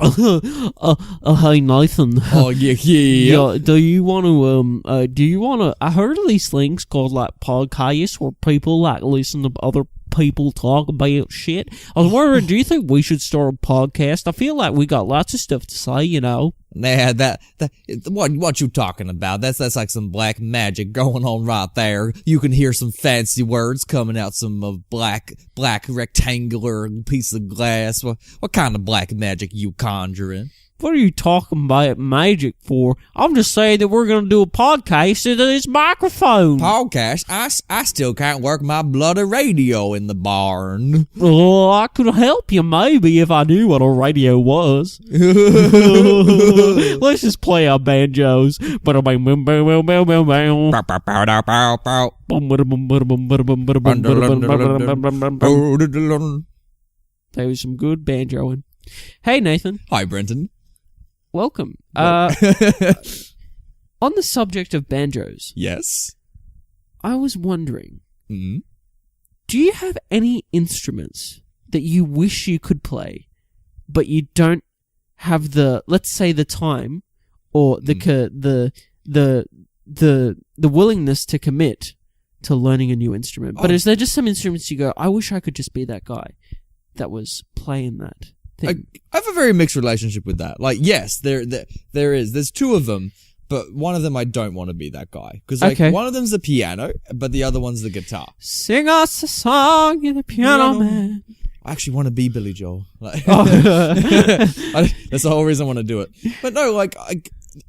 Hey Nathan. Oh yeah. Do you want to? I heard of these things called like podcasts where people like listen to other people talk about shit. I was wondering, do you think we should start a podcast? I feel like we got lots of stuff to say, you know. Nah, what you talking about? That's like some black magic going on right there. You can hear some fancy words coming out some black rectangular piece of glass. What kind of black magic you conjuring? What are you talking about magic for? I'm just saying that we're going to do a podcast into this microphone. Podcast? I still can't work my bloody radio in the barn. Oh, I could help you maybe if I knew what a radio was. Let's just play our banjos. There was some good banjoing. Hey, Nathan. Hi, Brenton. Welcome. On the subject of banjos. Yes. I was wondering, Mm-hmm. do you have any instruments that you wish you could play, but you don't have the, let's say, the time or the willingness to commit to learning a new instrument? But is there just some instruments you go, I wish I could just be that guy that was playing that thing? I have a very mixed relationship with that. Like, yes, there is. There's two of them, but one of them I don't want to be that guy. Because, one of them's the piano, but the other one's the guitar. Sing us a song, you're the piano man. I actually want to be Billy Joel. Like, that's the whole reason I want to do it. But no, like, I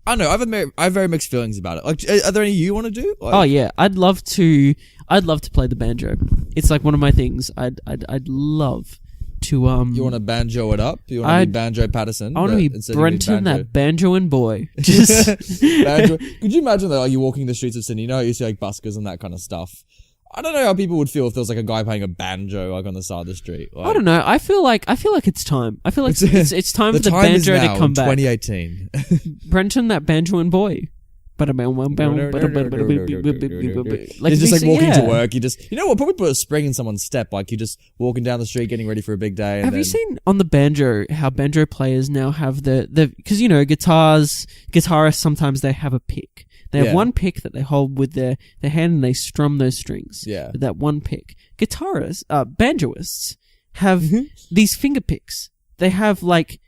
don't know. I have very mixed feelings about it. Like, are there any you want to do? Like, oh yeah, I'd love to play the banjo. It's like one of my things. I'd love to You want to banjo it up? You want to be Banjo Patterson? I want to be Brenton, that banjoing boy. Just banjo. Could you imagine that? Like, you're walking the streets of Sydney, you know, you see like buskers and that kind of stuff. I don't know how people would feel if there was like a guy playing a banjo like on the side of the street. Like, I don't know. I feel like it's time. I feel like it's time for the banjo to come back. 2018. Brenton, that banjoing boy. Like, it's just like walking to work. You know what? Probably put a spring in someone's step. Like, you're just walking down the street, getting ready for a big day. Have you seen on the banjo how banjo players now have the because you know guitarists sometimes they have a pick. They have one pick that they hold with their hand and they strum those strings. Yeah. With that one pick. Guitarists, banjoists have these finger picks. They have like,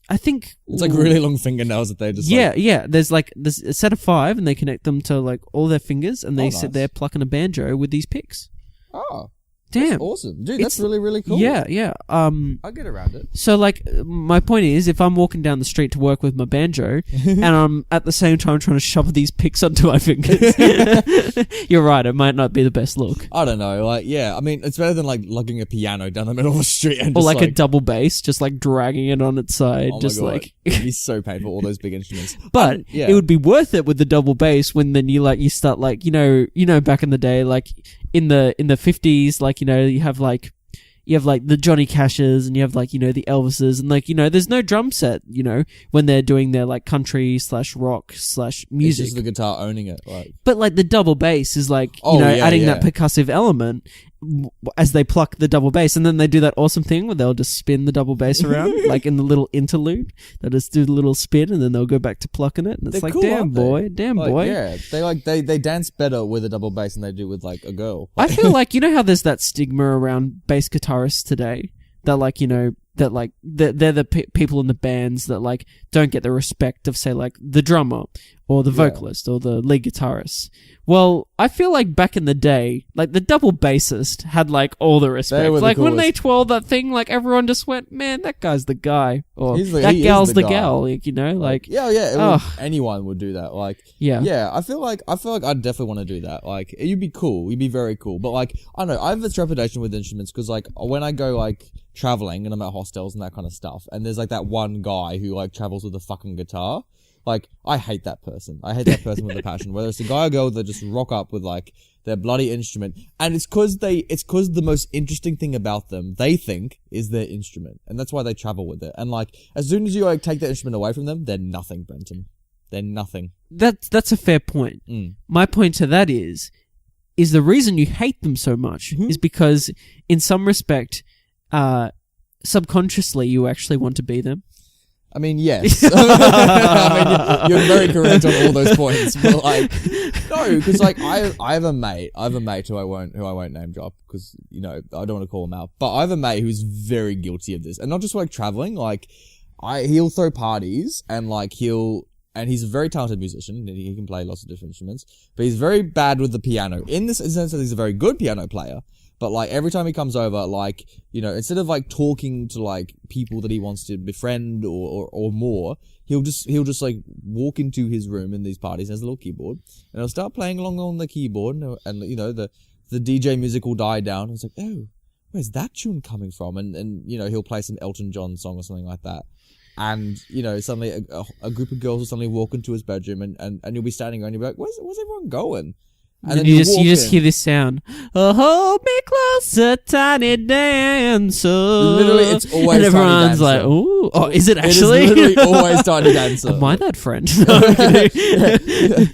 I think it's like really long fingernails that they just there's a set of 5 and they connect them to like all their fingers and they sit there plucking a banjo with these picks. Oh. Damn. That's awesome. Dude, that's really, really cool. Yeah. I'll get around it. So, like, my point is, if I'm walking down the street to work with my banjo, and I'm at the same time trying to shove these picks onto my fingers, you're right, it might not be the best look. I don't know, like, yeah, I mean, it's better than, like, lugging a piano down the middle of the street and or, just, like, a double bass, just, like, dragging it on its side, oh just, my God. like... It'd be so painful, all those big instruments. But, it would be worth it with the double bass when then you start, like, you know, back in the day, like... In the 50s, like, you know, you have like the Johnny Cashes and you have like, you know, the Elvises and like, you know, there's no drum set, you know, when they're doing their like country / rock / music. It's just the guitar owning it, like. But like the double bass is like, adding that percussive element as they pluck the double bass, and then they do that awesome thing where they'll just spin the double bass around, like in the little interlude. They'll just do the little spin, and then they'll go back to plucking it, and it's like, cool, damn boy. Yeah, they dance better with a double bass than they do with like a girl. I feel like, you know how there's that stigma around bass guitarists today that like, you know, that like they're the people in the bands that like don't get the respect of, say, like the drummer or the vocalist or the lead guitarist. Well, I feel like back in the day, like the double bassist had like all the respect. Like when they twirled that thing, like everyone just went, "Man, that guy's the guy," or "That gal's the gal." Like, you know, like anyone would do that. Like, I feel like I'd definitely want to do that. Like, you'd be cool. You'd be very cool. But like, I don't know. I have this trepidation with instruments because like when I go like traveling and I'm at hostels and that kind of stuff, and there's like that one guy who like travels with a fucking guitar. Like, I hate that person. I hate that person with a passion. Whether it's a guy or girl that just rock up with like their bloody instrument, and it's cause the most interesting thing about them, they think, is their instrument, and that's why they travel with it. And like, as soon as you like take that instrument away from them, they're nothing, Brenton. They're nothing. That's a fair point. My point to that is the reason you hate them so much is because in some respect, subconsciously you actually want to be them. I mean, yes. I mean, you're very correct on all those points, but like, no, because like I have a mate who I won't name drop because you know I don't want to call him out, but I have a mate who's very guilty of this, and not just like traveling. Like, he'll throw parties and like and he's a very talented musician and he can play lots of different instruments, but he's very bad with the piano. In the sense that he's a very good piano player. But like every time he comes over, like, you know, instead of like talking to like people that he wants to befriend or more, he'll just like walk into his room in these parties, has a little keyboard, and he'll start playing along on the keyboard, and you know, the DJ music will die down. And it's like, oh, where's that tune coming from? And you know, he'll play some Elton John song or something like that. And, you know, suddenly a group of girls will suddenly walk into his bedroom and you'll be standing around and you'll be like, where's everyone going? And then you just hear this sound. Oh, hold me closer, tiny dancer. Literally, it's always and everyone's Tiny Dancer. like, ooh. Oh, is it actually? It is literally always Tiny Dancer. Am I that friend?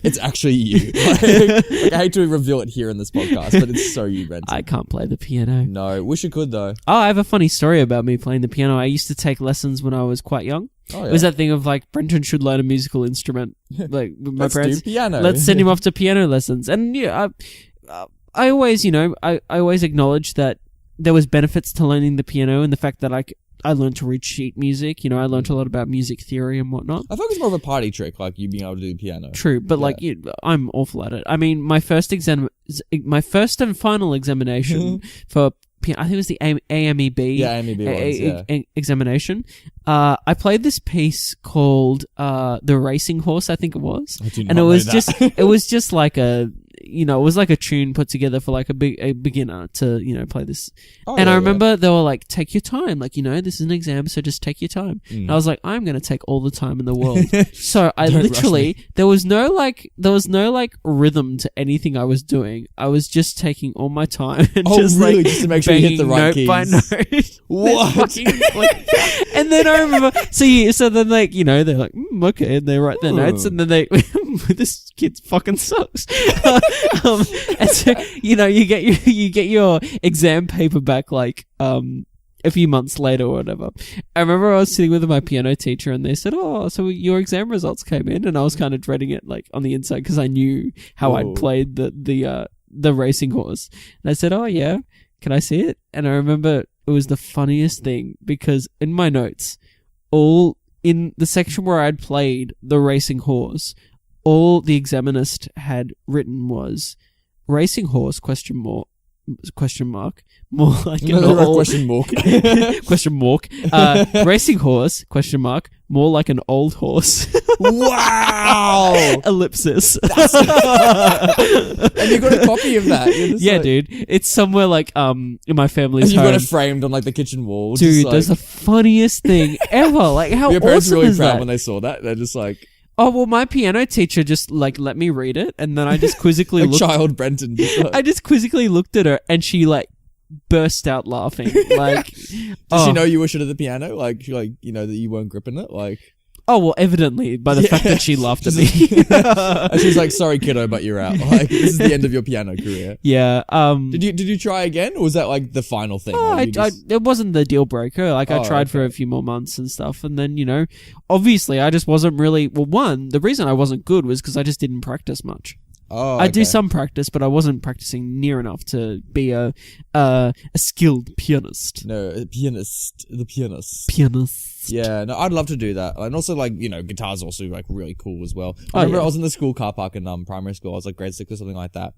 It's actually you. Like, I hate to reveal it here in this podcast, but it's so you, Brenton. I can't play the piano. No, wish you could though. Oh, I have a funny story about me playing the piano. I used to take lessons when I was quite young. Oh, yeah. It was that thing of like, Brenton should learn a musical instrument. Like, with my parents. Do piano. Let's send him off to piano lessons. And yeah, I always, you know, I always acknowledge that there was benefits to learning the piano and the fact that I learned to read sheet music. You know, I learned a lot about music theory and whatnot. I thought it was more of a party trick, like you being able to do the piano. True, but like, I'm awful at it. I mean, my first and final examination for I think it was the AMEB. Yeah, AMEB examination. I played this piece called The Racing Horse, I think it was. I do not and it was know just that. it was just like it was like a tune put together for like a beginner to, you know, play this. I remember they were like, take your time, like, you know, this is an exam, so just take your time. And I was like, I'm gonna take all the time in the world. So I literally, there was no rhythm to anything I was doing. I was just taking all my time and just to make sure you hit the right keys by note. What? And then I remember, so then like, you know, they're like, okay, and they write their notes, and then they this kid fucking sucks. And so, you know, you get your exam paper back like a few months later or whatever. I remember I was sitting with my piano teacher and they said, oh, so your exam results came in, and I was kind of dreading it like on the inside because I knew how I'd played the racing horse. And I said, oh yeah, can I see it? And I remember it was the funniest thing because in my notes, all in the section where I'd played the racing horse, all the examinist had written was racing horse ? More like an old question mark. question mark. Racing horse ? More like an old horse. Wow! Ellipsis. And you got a copy of that. Yeah, like, dude. It's somewhere like in my family's home. You got it framed on like the kitchen wall. Dude, like... that's the funniest thing ever. Like, how your parents awesome were really is proud that? when they saw that. They're just like, oh, well, my piano teacher just, like, let me read it, and then I just quizzically looked... child Brenton. I just quizzically looked at her, and she, like, burst out laughing. Like... Did she know you were shit at the piano? Like, she, like, you know, that you weren't gripping it? Like... Oh, well, evidently, by the fact that she laughed at me. And she's like, sorry, kiddo, but you're out. Like, this is the end of your piano career. Yeah. Did you try again, or was that, like, the final thing? Oh, it wasn't the deal breaker. Like, I tried for a few more months and stuff, and then, you know, obviously, I just wasn't really... Well, the reason I wasn't good was because I just didn't practice much. Oh, okay. I do some practice, but I wasn't practicing near enough to be a skilled pianist. No, the pianist. Pianist. Yeah, no, I'd love to do that. And also, like, you know, guitar's also, like, really cool as well. I remember I was in the school car park in primary school. I was, like, grade 6 or something like that.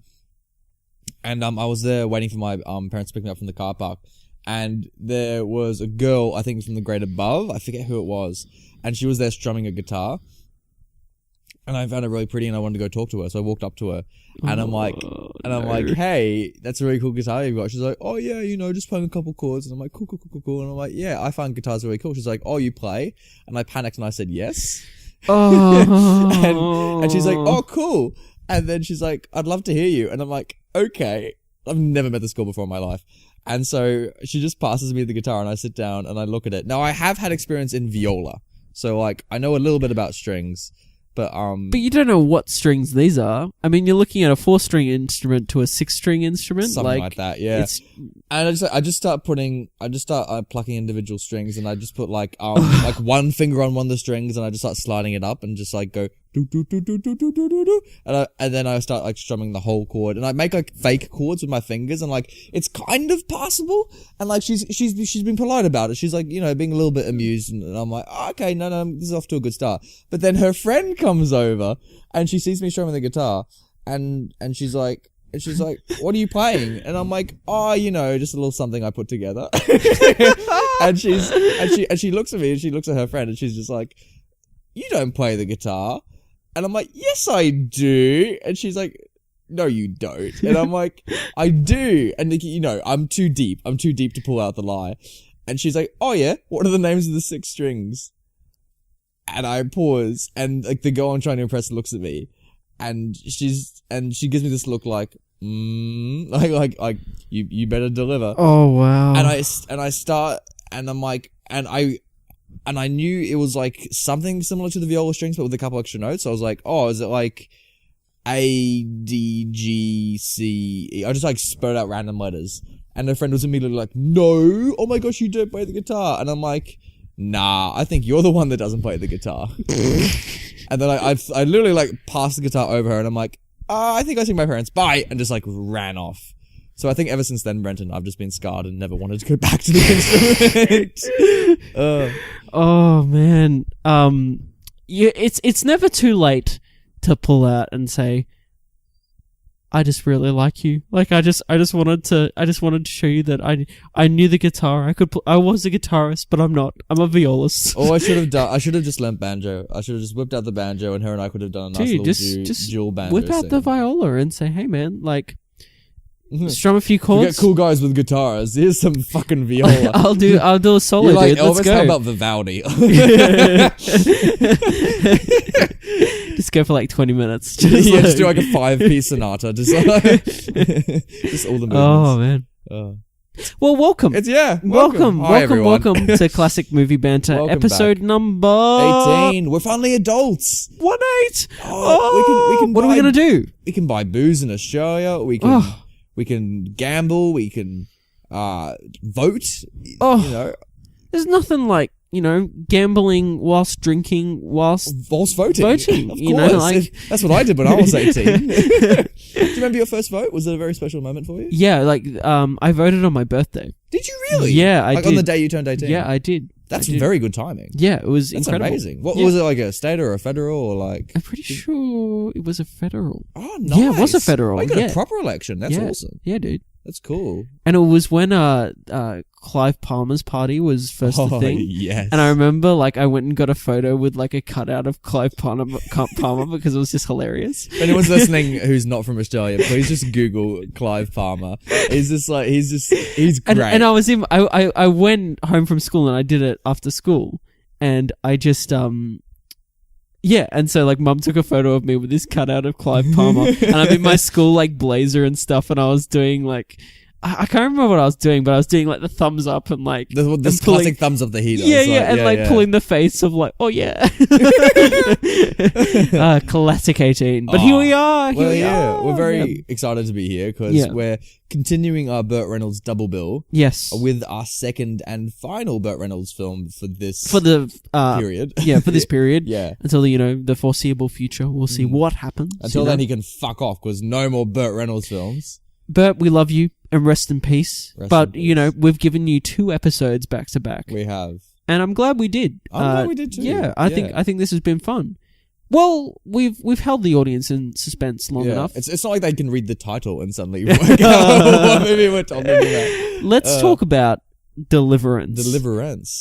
And I was there waiting for my parents to pick me up from the car park. And there was a girl, I think from the grade above. I forget who it was. And she was there strumming a guitar. And I found her really pretty and I wanted to go talk to her. So I walked up to her and I'm like, hey, that's a really cool guitar you've got. She's like, oh yeah, you know, just playing a couple chords. And I'm like, cool. And I'm like, yeah, I find guitars really cool. She's like, oh, you play? And I panicked and I said, yes. Oh. and she's like, oh, cool. And then she's like, I'd love to hear you. And I'm like, okay. I've never met this girl before in my life. And so she just passes me the guitar and I sit down and I look at it. Now I have had experience in viola. So like, I know a little bit about strings. But you don't know what strings these are. I mean, you're looking at a 4-string instrument to a 6-string instrument. Something like that, yeah. And I just start plucking individual strings, and I just put like one finger on one of the strings, and I just start sliding it up, and just like go do do do do do do do do do, and then I start like strumming the whole chord, and I make like fake chords with my fingers, and like it's kind of passable, and like she's been polite about it. She's like, you know, being a little bit amused, and I'm like, oh, okay, no, this is off to a good start. But then her friend comes over, and she sees me strumming the guitar, and she's like, what are you playing? And I'm like, oh, you know, just a little something I put together. and she looks at me, and she looks at her friend, and she's just like, you don't play the guitar. And I'm like, yes, I do. And she's like, no, you don't. And I'm like, I do. And you know, I'm too deep to pull out the lie. And she's like, oh yeah, what are the names of the 6 strings? And I pause, and like the girl I'm trying to impress looks at me, and she gives me this look like, like you better deliver. Oh wow. And I start, and I'm like, and I knew it was like something similar to the viola strings, but with a couple extra notes. So I was like, oh, is it like A, D, G, C, E? I just like spurred out random letters. And her friend was immediately like, no, oh my gosh, you don't play the guitar. And I'm like, nah, I think you're the one that doesn't play the guitar. And then I literally like passed the guitar over her, and I'm like, I think I see my parents, bye, and just like ran off. So I think ever since then, Brenton, I've just been scarred and never wanted to go back to the instrument. Oh man, yeah, it's never too late to pull out and say, I just really like you. Like I just wanted to show you that I knew the guitar. I was a guitarist, but I'm not. I'm a violist. Oh, I should have just learnt banjo. I should have just whipped out the banjo, and her and I could have done a nice little dual banjo. Whip out the viola and say, hey man, like, strum a few chords. You get cool guys with guitars. Here's some fucking viola. I'll do a solo. You're like, dude. Let's Elvis, go. how about Vivaldi? Just go for like 20 minutes. Just do like a 5-piece sonata. Just all the movements. Oh man. Well, welcome. Welcome to Classic Movie Banter, episode back. Number 18. We're finally adults. 18. We can. What are we gonna do? We can buy booze in Australia. We can gamble. We can vote. Oh, you know, there's nothing like, you know, gambling whilst drinking whilst voting. Of you course. Know, like that's what I did when I was 18. Do you remember your first vote? Was it a very special moment for you? Yeah, like I voted on my birthday. Did you really? Yeah, I did. On the day you turned 18? Yeah, I did. That's very good timing. Yeah, it was That's incredible. Amazing. What was it, like a state or a federal or like? I'm pretty sure it was a federal. Oh, nice. Yeah, it was a federal. Oh, you got a proper election. That's awesome. Yeah, dude. That's cool. And it was when Clive Palmer's party was first a thing. Yes. And I remember, like, I went and got a photo with like a cutout of Clive Palmer because it was just hilarious. If anyone's listening who's not from Australia, please just Google Clive Palmer. He's great. And I went home from school and I did it after school, and I just yeah, and so like Mum took a photo of me with this cutout of Clive Palmer, and I'm in my school like blazer and stuff, and I was doing like, I can't remember what I was doing, but I was doing like the thumbs up and like the classic thumbs up the heat. And pulling the face of like, oh yeah, classic 18. But here we are. We're very excited to be here because we're continuing our Burt Reynolds double bill. Yes, with our second and final Burt Reynolds film for the period. Yeah, for this period. Yeah, until the foreseeable future. We'll see what happens. Until then, he can fuck off because no more Burt Reynolds films. Burt, we love you and rest in peace. You know, we've given you 2 episodes back to back. We have, and I'm glad we did. I'm glad we did too. Yeah, I think this has been fun. Well, we've held the audience in suspense long enough. It's not like they can read the title and suddenly work out what movie we're talking about. Let's talk about Deliverance.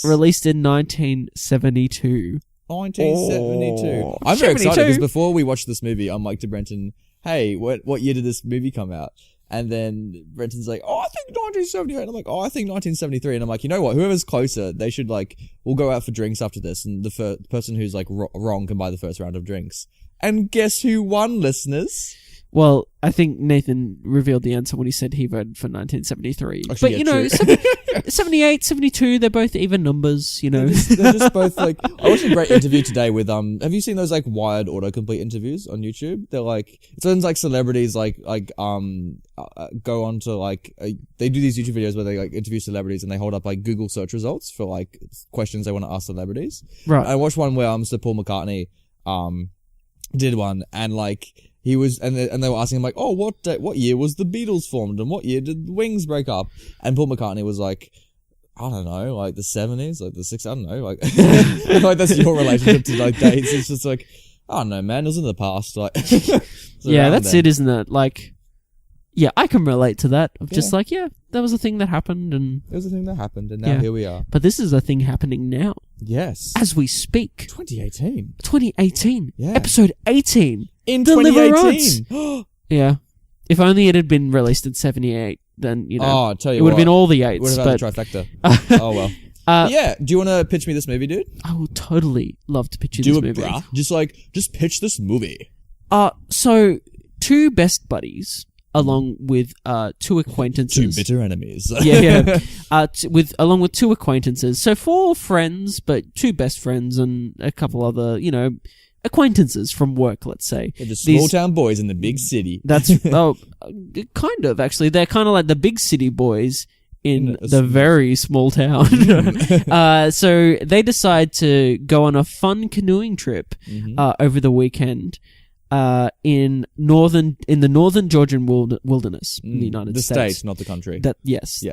Released in 1972. 1972. I'm very excited because before we watched this movie, I'm like to Brenton, hey, what year did this movie come out? And then Brenton's like, oh, I think 1978. And I'm like, oh, I think 1973. And I'm like, you know what? Whoever's closer, they should we'll go out for drinks after this. And the person who's like wrong can buy the first round of drinks. And guess who won, listeners? Well, I think Nathan revealed the answer when he said he voted for 1973. Actually, but, you know, 78, 72, they're both even numbers, you know. They're just both like... I watched a great interview today with... Have you seen those like Wired autocomplete interviews on YouTube? They're like... It's when like celebrities go on to like... they do these YouTube videos where they like interview celebrities and they hold up like Google search results for like questions they want to ask celebrities. Right. I watched one where Sir Paul McCartney did one and like... He was, and they were asking him like, "Oh, what year was the Beatles formed, and what year did Wings break up?" And Paul McCartney was like, "I don't know, like the 70s, like the 60s, I don't know, like, like that's your relationship to like dates." It's just like, I don't know, man, it was in the past, like. Yeah, that's it, isn't it? Like, yeah, I can relate to that. Of just like, yeah, that was a thing that happened, and it was a thing that happened, and now here we are. But this is a thing happening now. Yes, as we speak. 2018. Yeah, episode 18. In Deliverance. 2018. Yeah. If only it had been released in 78, then, you know, I'll tell you it would have been all the 8s. Would have had the trifecta. Oh, well. Yeah, do you want to pitch me this movie, dude? I would totally love to pitch you this movie. Do it, bruh. Just pitch this movie. So, two best buddies, along with two acquaintances. Two bitter enemies. Yeah. Along with two acquaintances. So, 4 friends, but 2 best friends and a couple other, you know, acquaintances from work, let's say. They're just small town boys in the big city. That's kind of, actually. They're kind of like the big city boys in the very small town. So they decide to go on a fun canoeing trip over the weekend in the northern Georgian wilderness in the United States. The state, not the country. Yes,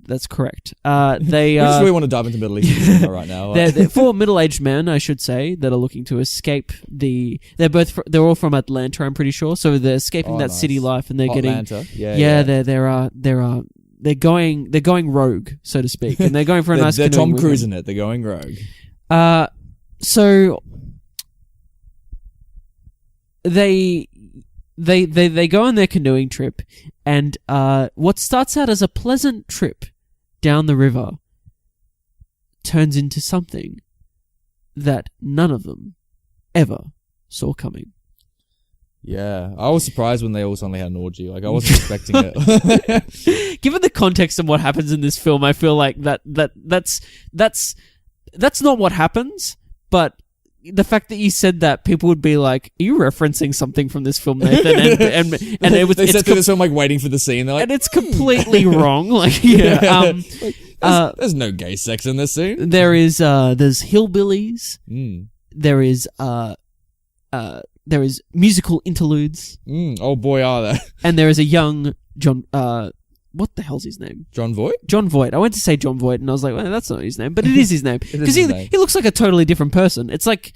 that's correct. They we just really want to dive into Middle East right now. They're 4 middle-aged men, I should say, that are looking to escape they're all from Atlanta, I'm pretty sure. So they're escaping that city life, and they're Atlanta. They're going rogue, so to speak, and they're going for a nice. They're Tom Cruise in it. They're going rogue. So they go on their canoeing trip, and what starts out as a pleasant trip down the river turns into something that none of them ever saw coming. Yeah, I was surprised when they all suddenly had an orgy. Like, I wasn't expecting it. Given the context of what happens in this film, I feel like that's not what happens, but the fact that you said that, people would be like, "Are you referencing something from this film, Nathan?" And it was, they said this film like waiting for the scene, like, and it's completely wrong. Like, yeah, there's no gay sex in this scene. There's hillbillies. There is musical interludes. Oh boy, are there! And there is a young John. What the hell's his name? John Voight? John Voight. I went to say John Voight, and I was like, well, that's not his name, but it is his name. Because he looks like a totally different person. It's like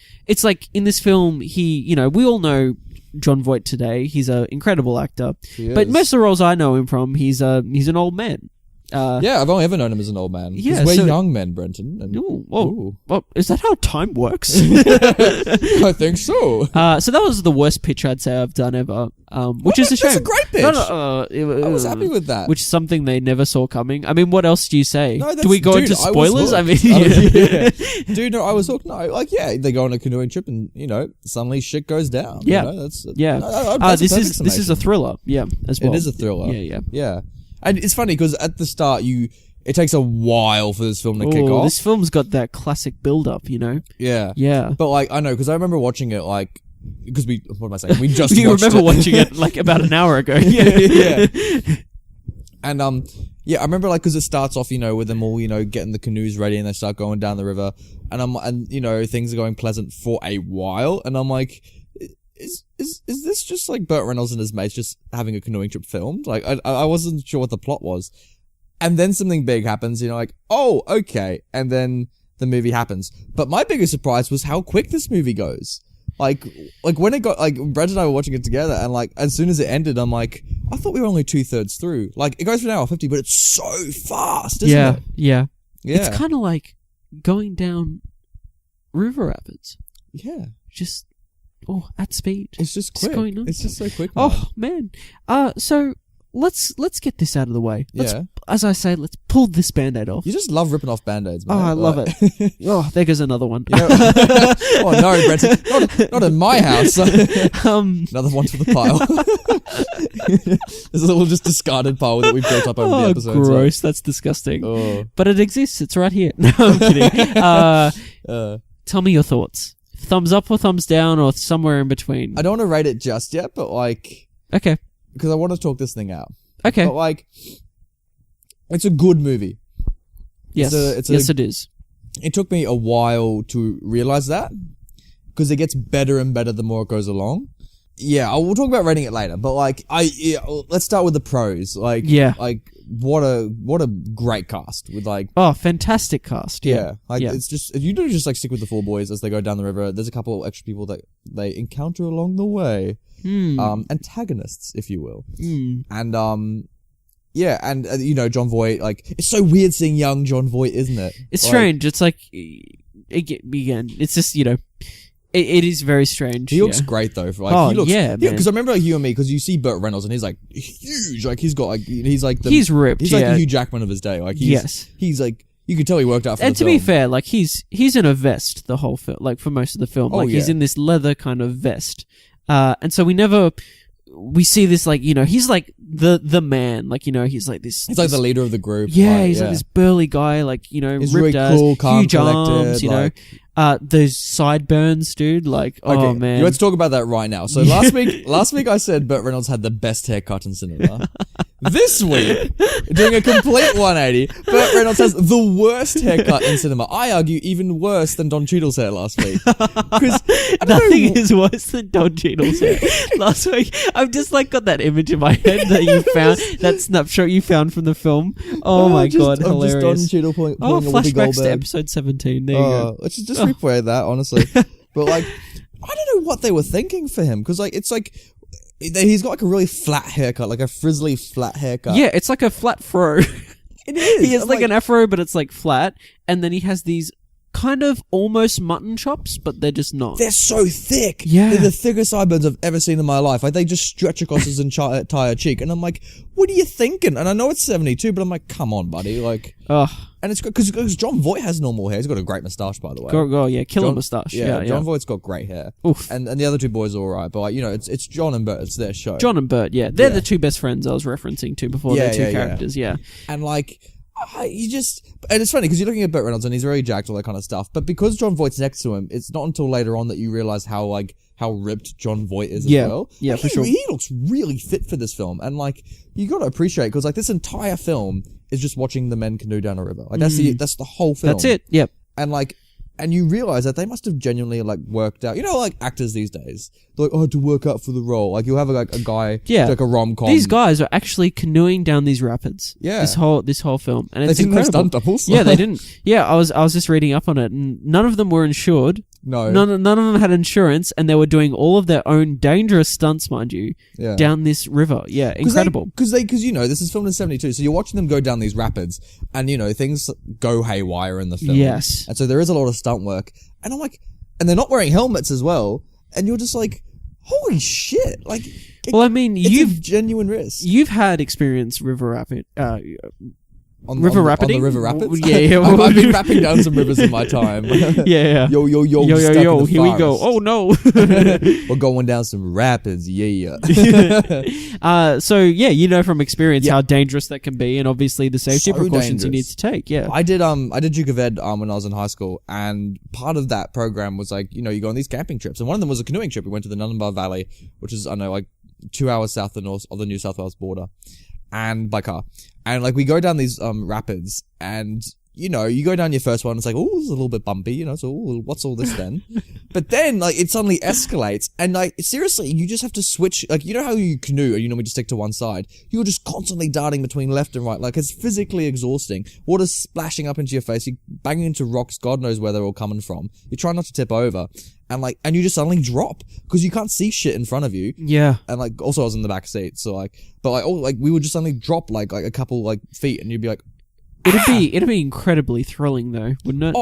in this film, we all know John Voight today. He's an incredible actor. But most of the roles I know him from, he's an old man. Yeah, I've only ever known him as an old man. Yeah, we're young men, Brenton. And, well, is that how time works? I think so. So that was the worst pitch I'd say I've done ever. Which is a shame. That's a great pitch. I was happy with that. Which is something they never saw coming. I mean, what else do you say? No, do we go into spoilers? I mean, dude, no, I was hooked. No, like, yeah, they go on a canoeing trip, and suddenly shit goes down. Yeah, this is a thriller. Yeah, as well. It is a thriller. Yeah. And it's funny because at the start, it takes a while for this film to kick off. This film's got that classic build-up, Yeah. Yeah. But, like, I know, because I remember watching it, like, because what am I saying? We just you remember watching it, like, about an hour ago. Yeah. And, I remember, like, because it starts off, with them all, getting the canoes ready, and they start going down the river, and things are going pleasant for a while, and I'm like, Is this just like Burt Reynolds and his mates just having a canoeing trip filmed? Like, I wasn't sure what the plot was. And then something big happens, like, oh, okay. And then the movie happens. But my biggest surprise was how quick this movie goes. Like when it got, like, Brad and I were watching it together, and like, as soon as it ended, I'm like, I thought we were only 2/3 through. Like, it goes for an hour 50, but it's so fast, isn't it? Yeah. It's kind of like going down river rapids. Yeah. At speed. It's just quick. Going on. It's just so quick, man. Oh, man. So let's get this out of the way. Yeah. As I say, let's pull this Band-Aid off. You just love ripping off Band-Aids, man. Oh, I love it. Oh, there goes another one. Oh no, Brett, not in my house. Another one to the pile. There's a little just discarded pile that we've built up over the episodes. Gross. That's disgusting. But it exists. It's right here. No, I'm kidding. Tell me your thoughts. Thumbs up or thumbs down or somewhere in between? I don't want to rate it just yet, but like... Okay. Because I want to talk this thing out. Okay. But like... It's a good movie. Yes. Yes, it is. It took me a while to realize that. Because it gets better and better the more it goes along. Yeah, we'll talk about rating it later. But like, let's start with the pros. Like, what a great cast with like... Oh, fantastic cast. Yeah. It's just... If you do just like stick with the four boys as they go down the river, there's a couple extra people that they encounter along the way. Antagonists, if you will. And, yeah, and, John Voight, like... It's so weird seeing young John Voight, isn't it? It's strange. It's like... Again, it's just, It is very strange. He looks great though. He looks, because I remember like you and me, because you see Burt Reynolds and he's like huge. Like he's got like he's ripped. He's like the Hugh Jackman of his day. Like he's like you could tell he worked out for the film. And to be fair, like he's in a vest the whole film. Like for most of the film, he's in this leather kind of vest. And so we see this like he's like the man. Like he's like this. He's like the leader of the group. Yeah, he's like this burly guy. Like he's ripped really cool, calm, huge arms. Those sideburns, dude. Like, oh man. Let's talk about that right now. So last week I said Burt Reynolds had the best haircut in cinema. This week, doing a complete 180, Burt Reynolds has the worst haircut in cinema. I argue even worse than Don Cheadle's hair last week. Because nothing is worse than Don Cheadle's hair. Last week, I've just like got that image in my head that you found, that snapshot you found from the film. Oh my god, hilarious. Just Don Cheadle pulling a Whoopi flashbacks Goldberg. to episode 17. There you go. Let's just replay that, honestly. But like, I don't know what they were thinking for him, because like it's like he's got like a really flat haircut, like a frizzly flat haircut. Yeah, it's like a flat fro. It is. He has like an afro, but it's like flat, and then he has these kind of almost mutton chops, but they're just not. They're so thick. Yeah. They're the thickest sideburns I've ever seen in my life. Like, they just stretch across his entire cheek. And I'm like, what are you thinking? And I know it's 72, but I'm like, come on, buddy. Like, and it's because John Voight has normal hair. He's got a great moustache, by the way. Killer moustache. Yeah, John Voight's got great hair. Oof. And the other two boys are alright, but like, it's John and Burt. It's their show. John and Burt, yeah. They're the two best friends I was referencing to before. They're two characters, yeah. And like, and it's funny because you're looking at Burt Reynolds and he's very jacked, all that kind of stuff. But because John Voight's next to him, it's not until later on that you realize how ripped John Voight is as well. Yeah, like, for sure. He looks really fit for this film, and like you got to appreciate, because like this entire film is just watching the men canoe down a river. Like that's the whole film. That's it. Yep. And you realize that they must have genuinely like worked out. Like actors these days, they're like, I had to work out for the role. Like you'll have like a guy, like a rom-com. These guys are actually canoeing down these rapids. Yeah. This whole film, and it's they didn't incredible. Have stunt doubles. Yeah, they didn't. Yeah, I was just reading up on it, and none of them were insured. No. None of them had insurance, and they were doing all of their own dangerous stunts, mind you, down this river. Yeah, incredible. Because this is filmed in 72, so you're watching them go down these rapids, and things go haywire in the film. Yes. And so there is a lot of stunt work, and I'm like, and they're not wearing helmets as well, and you're just like, holy shit! Like, it's a genuine risk. You've had experience river rapid. On the river rapids? Yeah. I've been rapping down some rivers in my time. Yeah. Yo, here we go. Oh, no. We're going down some rapids, yeah. So, from experience how dangerous that can be, and obviously the safety precautions you need to take, yeah. I did Duke of Ed when I was in high school, and part of that program was like, you go on these camping trips, and one of them was a canoeing trip. We went to the Nunanbar Valley, which is, 2 hours south of the New South Wales border, and by car. And like we go down these rapids, and you go down your first one, it's like, oh, it's a little bit bumpy, so what's all this then? But then like it suddenly escalates, and like seriously, you just have to switch. Like how you canoe, and you normally just stick to one side. You're just constantly darting between left and right. Like it's physically exhausting. Water's splashing up into your face. You're banging into rocks. God knows where they're all coming from. You try not to tip over. And you just suddenly drop because you can't see shit in front of you. Yeah. And also I was in the back seat, so we would just suddenly drop like a couple feet, and you'd be like, It'd be incredibly thrilling though, wouldn't it?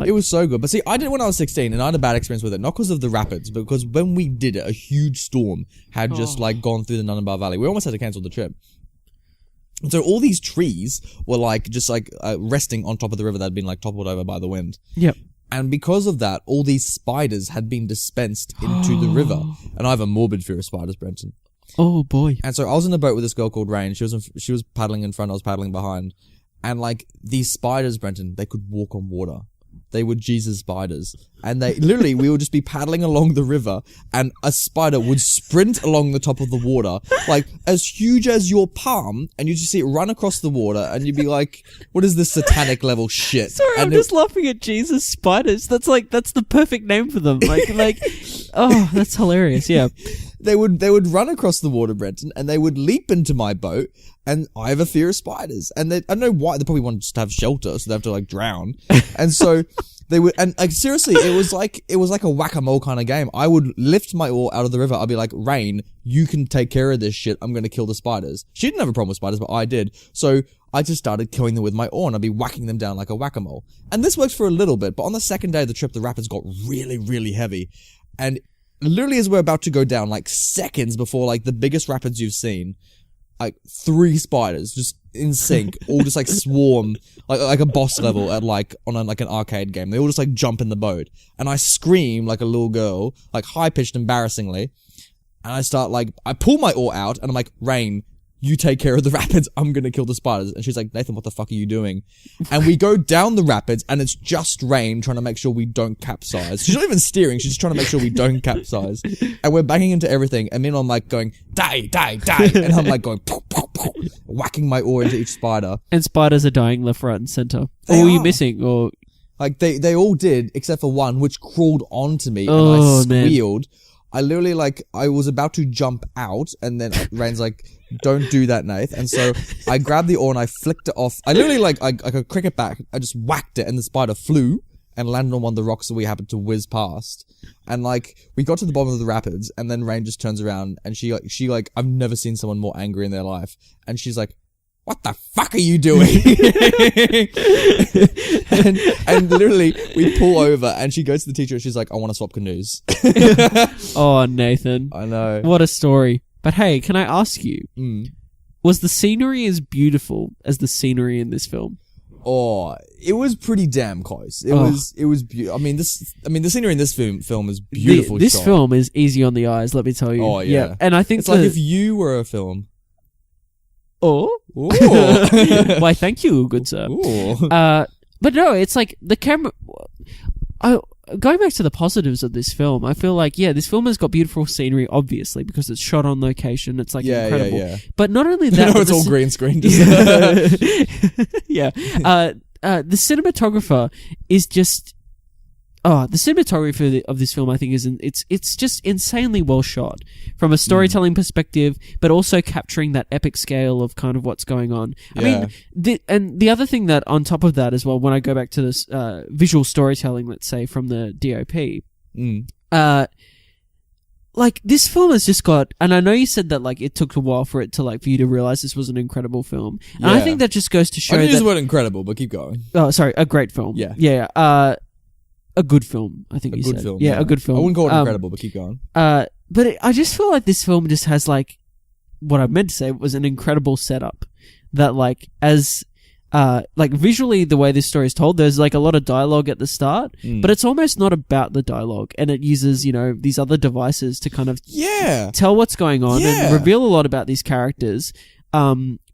It was so good. But see, I did it when I was 16, and I had a bad experience with it, not because of the rapids, but because when we did it, a huge storm had just gone through the Nunanbar Valley. We almost had to cancel the trip. And so all these trees were like just like resting on top of the river that had been like toppled over by the wind. Yep. And because of that, all these spiders had been dispensed into the river. And I have a morbid fear of spiders, Brenton. Oh boy. And so I was in a boat with this girl called Rain. She was paddling in front, I was paddling behind. And like these spiders, Brenton, they could walk on water. They were Jesus spiders. And they literally, we would just be paddling along the river and a spider would sprint along the top of the water, like as huge as your palm, and you just see it run across the water and you'd be like, what is this satanic level shit? Sorry, and I'm just laughing at Jesus spiders. That's the perfect name for them. Like, oh, that's hilarious. Yeah. They would run across the water, Brenton, and they would leap into my boat, and I have a fear of spiders. And I don't know why, they probably wanted to have shelter, so they have to like drown. And so they would, and like seriously, it was like a whack-a-mole kind of game. I would lift my oar out of the river, I'd be like, Rain, you can take care of this shit, I'm gonna kill the spiders. She didn't have a problem with spiders, but I did. So I just started killing them with my oar, and I'd be whacking them down like a whack-a-mole. And this worked for a little bit, but on the second day of the trip, the rapids got really, really heavy. And literally as we're about to go down, like seconds before like the biggest rapids you've seen, like 3 spiders just in sync, all just like swarm, like a boss level at like on like an arcade game. They all just like jump in the boat, and I scream like a little girl, like high pitched, embarrassingly, and I pull my oar out, and I'm like, Rain, you take care of the rapids, I'm gonna kill the spiders. And she's like, Nathan, what the fuck are you doing? And we go down the rapids, and it's just Rain trying to make sure we don't capsize. She's not even steering, she's just trying to make sure we don't capsize. And we're banging into everything, and then I'm like going, die, die, die. And I'm like going, poof, poof, poof, whacking my oar into each spider. And spiders are dying left, right, and center. Or were you missing? Or like they all did, except for one, which crawled onto me, and I squealed. Man. I literally I was about to jump out, and then Rain's like, don't do that, Nath. And so I grabbed the oar and I flicked it off. I literally like a cricket bat, I just whacked it, and the spider flew and landed on one of the rocks that we happened to whiz past. And like, we got to the bottom of the rapids, and then Rain just turns around, and she I've never seen someone more angry in their life. And she's like, what the fuck are you doing? and literally we pull over, and she goes to the teacher, and she's like, I want to swap canoes. Oh, Nathan. I know. What a story. But hey, can I ask you, was the scenery as beautiful as the scenery in this film? Oh, it was pretty damn close. It was beautiful. I mean, the scenery in this film is beautiful. This film is easy on the eyes, let me tell you. Oh yeah. And I think it's like if you were a film. Oh. Why, thank you, good sir. But no, it's like the camera. Going back to the positives of this film, I feel like, this film has got beautiful scenery, obviously, because it's shot on location. It's like incredible. Yeah. But not only that, it's all green screen. Yeah. The cinematographer is just. Oh, the cinematography of this film, I think, it's just insanely well shot from a storytelling perspective, but also capturing that epic scale of kind of what's going on. I mean, the other thing that on top of that as well, when I go back to this visual storytelling, let's say from the DOP, like this film has just got, and I know you said that like it took a while for it to like for you to realize this was an incredible film, and I think that just goes to show. I use the word incredible, but keep going. Oh, sorry, a great film. Yeah. A good film, I think you said. Yeah, a good film. I wouldn't call it incredible, but keep going. But I just feel like this film just has like, what I meant to say was an incredible setup. That like, as, like visually the way this story is told, there's like a lot of dialogue at the start, but it's almost not about the dialogue. And it uses, these other devices to kind of tell what's going on and reveal a lot about these characters.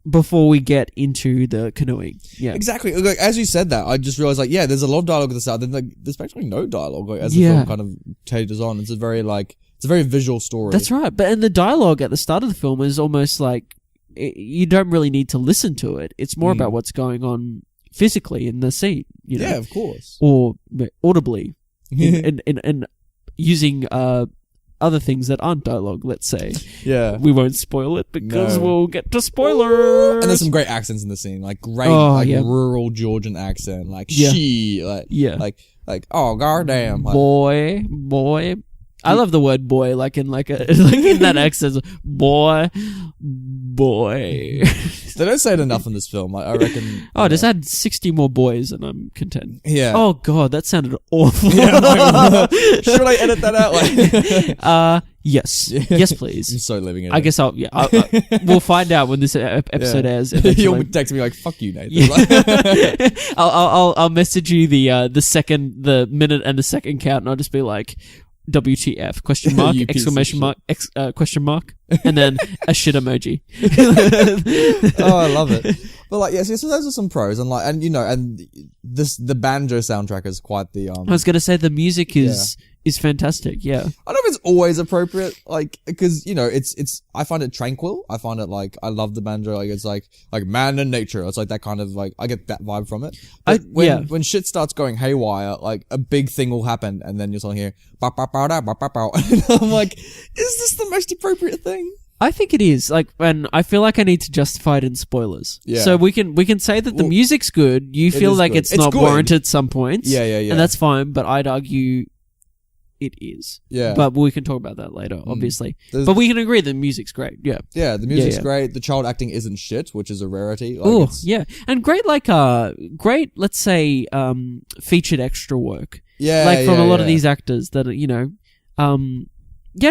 Before we get into the canoeing. Yeah. Exactly. Like, as you said that, I just realized like, there's a lot of dialogue at the start, then like, there's actually no dialogue as the film kind of caters on. It's a very visual story. That's right. But and the dialogue at the start of the film is almost like, you don't really need to listen to it. It's more about what's going on physically in the scene, Yeah, of course. Or audibly. in using, other things that aren't dialogue, let's say. Yeah. We won't spoil it because we'll get to spoilers. And there's some great accents in the scene, like great rural Georgian accent, like she, like oh goddamn, like, boy. I love the word boy, like in like in that accent, boy. They don't say it enough in this film. I reckon. Oh, just add 60 more boys and I'm content. Yeah. Oh god, that sounded awful. Should I edit that out? Yes. Yes, please. I'm so living in it. I guess we'll find out when this episode airs. You'll text me like, fuck you, Nathan. Yeah. I'll message you the minute and the second count, and I'll just be like, WTF, question mark, exclamation mark, question mark, and then a shit emoji. Oh, I love it. But like, yes, so those are some pros, and the banjo soundtrack is quite the I was gonna say the music is fantastic. Yeah, I don't know if it's always appropriate, like, because it's I find it tranquil. I find it like, I love the banjo. Like, it's like man and nature. It's like that kind of like, I get that vibe from it. But when shit starts going haywire, like a big thing will happen, and then you're suddenly here, and I'm like, is this the most appropriate thing? I think it is. Like, and I feel like I need to justify it in spoilers. Yeah. So we can say that the music's good. You feel like it's not good. Warranted some points. Yeah. And that's fine, but I'd argue it is. Yeah. But we can talk about that later, obviously. But we can agree the music's great. Yeah. Yeah, the music's great. The child acting isn't shit, which is a rarity. Like, oh, yeah. And great, let's say, featured extra work. Yeah. Like, from a lot of these actors that are, yeah,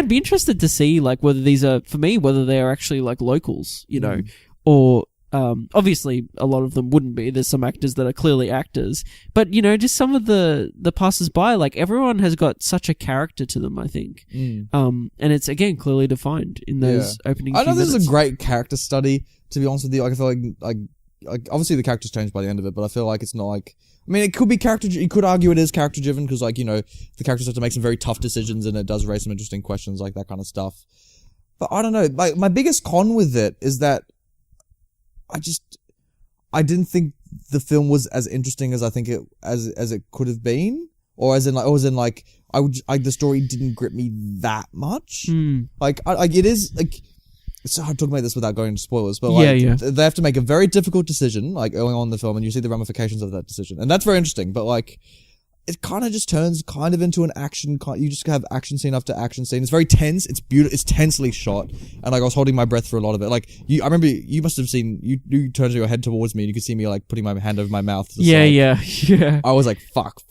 I'd be interested to see, like, whether these are, for me, whether they are actually, like, locals, or, obviously, a lot of them wouldn't be. There's some actors that are clearly actors. But, just some of the passers-by, like, everyone has got such a character to them, I think. And it's, again, clearly defined in those opening I know few this minutes. is a great character study, to be honest with you. Like, I feel like obviously the character's changed by the end of it, but I feel like it's not like, I mean, it could be you could argue it is character driven because, like, the characters have to make some very tough decisions, and it does raise some interesting questions, like that kind of stuff. But I don't know. Like, my biggest con with it is that I didn't think the film was as interesting as I think it as it could have been, or as in the story didn't grip me that much. Like, it is like. It's so hard talking about this without going into spoilers, but they have to make a very difficult decision, like, early on in the film, and you see the ramifications of that decision, and that's very interesting. But like, it kind of just turns kind of into an action. You just have action scene after action scene. It's very tense. It's beautiful. It's tensely shot, and like, I was holding my breath for a lot of it. Like, I remember you must have seen you turned your head towards me, and you could see me like putting my hand over my mouth. Yeah. I was like, fuck.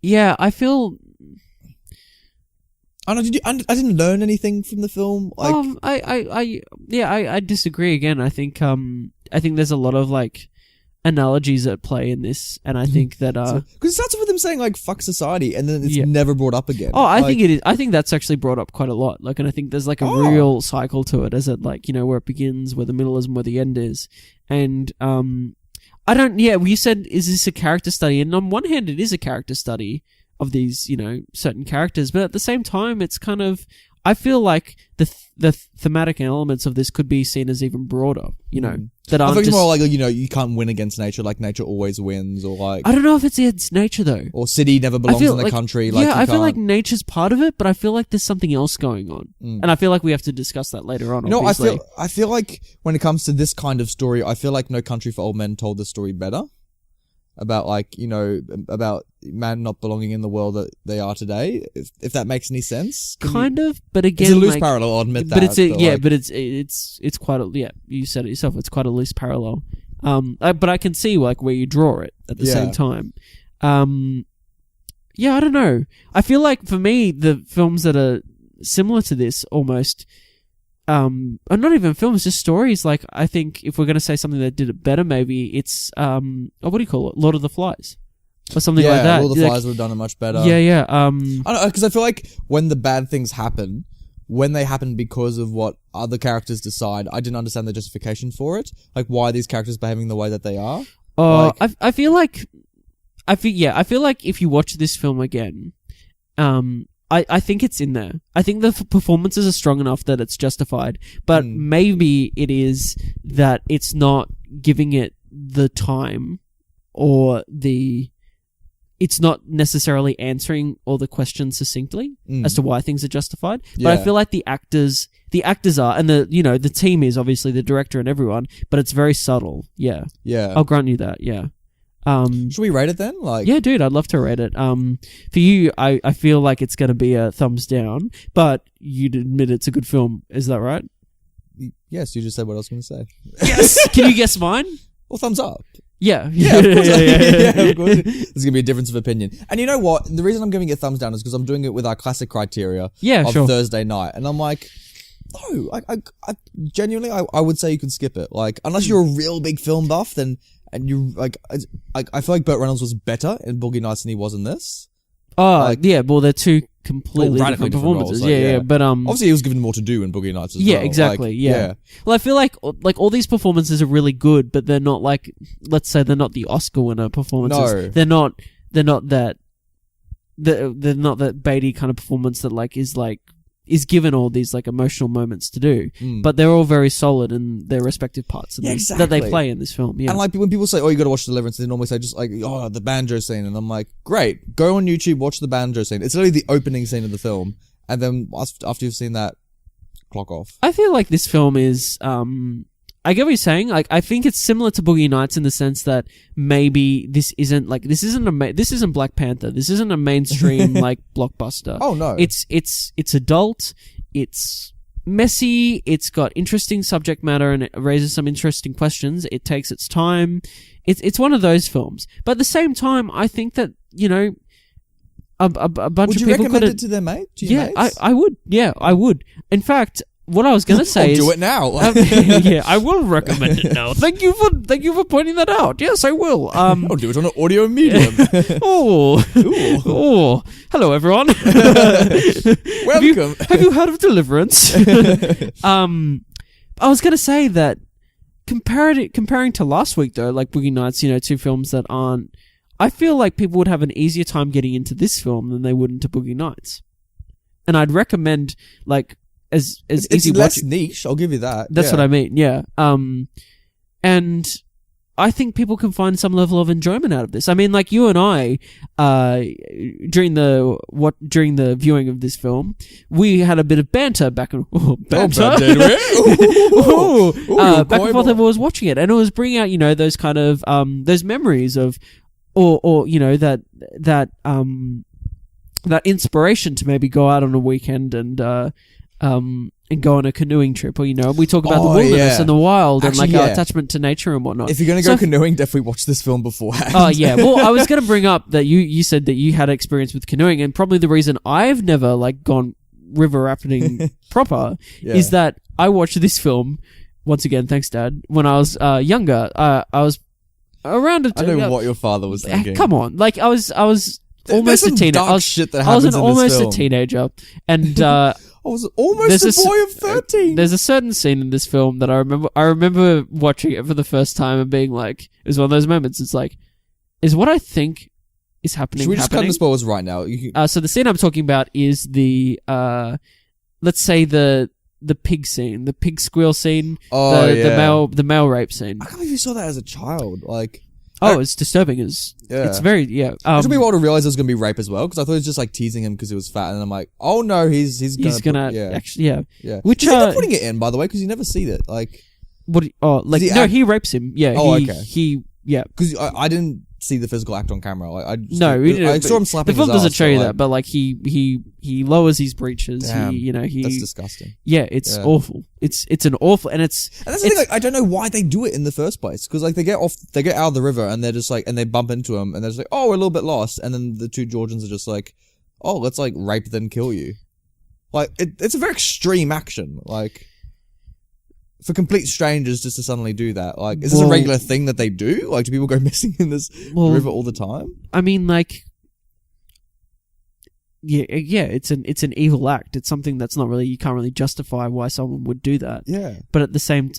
Yeah, I feel. I don't know, I didn't learn anything from the film. Like, I disagree again. I think there's a lot of like analogies at play in this, and I think that because it starts with them saying like "fuck society," and then it's never brought up again. Oh, I think it is. I think that's actually brought up quite a lot. Like, and I think there's like a real cycle to it, as it like where it begins, where the middle is, and where the end is, and I don't. Yeah, you said, is this a character study? And on one hand, it is a character study of these, certain characters, but at the same time, it's kind of, I feel like the thematic elements of this could be seen as even broader, that aren't just... more like, you can't win against nature, like nature always wins, or like... I don't know if it's nature, though. Or city never belongs in the country, like, I feel like nature's part of it, but I feel like there's something else going on. And I feel like we have to discuss that later on, obviously. I feel like when it comes to this kind of story, I feel like No Country for Old Men told the story better. About like, about man not belonging in the world that they are today, if that makes any sense. Kind of, but again, it's a loose parallel, I'll admit that. But it's quite a, you said it yourself, it's quite a loose parallel. But I can see like where you draw it at the same time. I don't know. I feel like for me, the films that are similar to this almost, or not even films, just stories. Like, I think if we're going to say something that did it better, maybe it's, what do you call it? Lord of the Flies. Or something like that. Lord of the Flies would have done it much better. Yeah. I don't know, because I feel like when the bad things happen, when they happen because of what other characters decide, I didn't understand the justification for it. Like, why are these characters behaving the way that they are? I feel like if you watch this film again, I think it's in there. I think the performances are strong enough that it's justified, but maybe it is that it's not giving it the time, or it's not necessarily answering all the questions succinctly as to why things are justified. But I feel like the actors are, and the team is obviously the director and everyone, but it's very subtle. Yeah. I'll grant you that. Yeah. Should we rate it then? Yeah, dude, I'd love to rate it. For you, I feel like it's going to be a thumbs down, but you'd admit it's a good film. Is that right? Yes, you just said what I was going to say. Yes. Can you guess mine? Well, thumbs up. Yeah. Of course. Yeah, of course. There's gonna be a difference of opinion. And you know what? The reason I'm giving it a thumbs down is because I'm doing it with our classic criteria of Thursday night, and I'm like, no, I genuinely, I would say you can skip it. Like, unless you're a real big film buff, then and you like, I feel like Burt Reynolds was better in Boogie Nights than he was in this. Oh, yeah. Well, they're two completely different performances. Roles, yeah. But obviously he was given more to do in Boogie Nights as well. Yeah, exactly. Yeah. Well, I feel like all these performances are really good, but they're not like, let's say they're not the Oscar winner performances. No. They're not that Beatty kind of performance that is given all these like emotional moments to do, but they're all very solid in their respective parts that they play in this film. Yeah. And like when people say, "Oh, you got to watch Deliverance," they normally say just like, "Oh, the banjo scene," and I'm like, "Great, go on YouTube, watch the banjo scene." It's literally the opening scene of the film, and then after you've seen that, clock off. I feel like this film is. I get what you're saying. Like, I think it's similar to Boogie Nights in the sense that maybe this isn't Black Panther. This isn't a mainstream like blockbuster. Oh no, it's adult. It's messy. It's got interesting subject matter and it raises some interesting questions. It takes its time. It's one of those films. But at the same time, I think that a bunch of people would you recommend it to their mate? I would. Yeah, I would. In fact. What I was going to say is... do it now. Yeah, I will recommend it now. Thank you for pointing that out. Yes, I will. I'll do it on an audio medium. Hello, everyone. Welcome. Have you heard of Deliverance? I was going to say that comparing to last week, though, like Boogie Nights, two films that aren't... I feel like people would have an easier time getting into this film than they would into Boogie Nights. And I'd recommend, like... It's easy less niche, I'll give you that. That's what I mean, yeah. And I think people can find some level of enjoyment out of this. I mean, like you and I, during the viewing of this film, we had a bit of banter back and banter. Back and forth as I was watching it, and it was bringing out those kind of those memories of, or that inspiration to maybe go out on a weekend and go on a canoeing trip, or we talk about the wilderness and the wild. Actually, and our attachment to nature and whatnot. If you're going to go canoeing, definitely watch this film beforehand. Oh yeah, well I was going to bring up that you said that you had experience with canoeing, and probably the reason I've never gone river rafting proper is that I watched this film once again, thanks Dad, when I was younger. I was around I know what your father was thinking. Come on, I was almost a teenager. I was almost a teenager, and I was almost a boy of 13. There's a certain scene in this film that I remember. I remember watching it for the first time and being like, it was one of those moments. It's like, is what I think is happening. Should we just cut the spoilers right now? So the scene I'm talking about is the, let's say the pig scene, the pig squeal scene, the male rape scene. I can't believe you saw that as a child. It's disturbing. It's very, yeah. It took me a while to realize it was going to be rape as well, because I thought it was just teasing him because he was fat, and I'm like, oh no, he's gonna actually, yeah. Which he's never putting it in, by the way, because you never see it. He rapes him. Yeah. He because I didn't see the physical act on camera. I saw him slapping. The film doesn't show you that, but he lowers his breeches. Damn, that's disgusting. Yeah, it's awful. It's an awful, and that's the thing. I don't know why they do it in the first place, because they get out of the river and they're just and they bump into him and they're just oh, we're a little bit lost, and then the two Georgians are just oh, let's rape then kill you. It's a very extreme action. For complete strangers just to suddenly do that. Is this a regular thing that they do? Do people go missing in this river all the time? I mean, yeah, it's an evil act. It's something that's not really, you can't really justify why someone would do that. Yeah. But at the same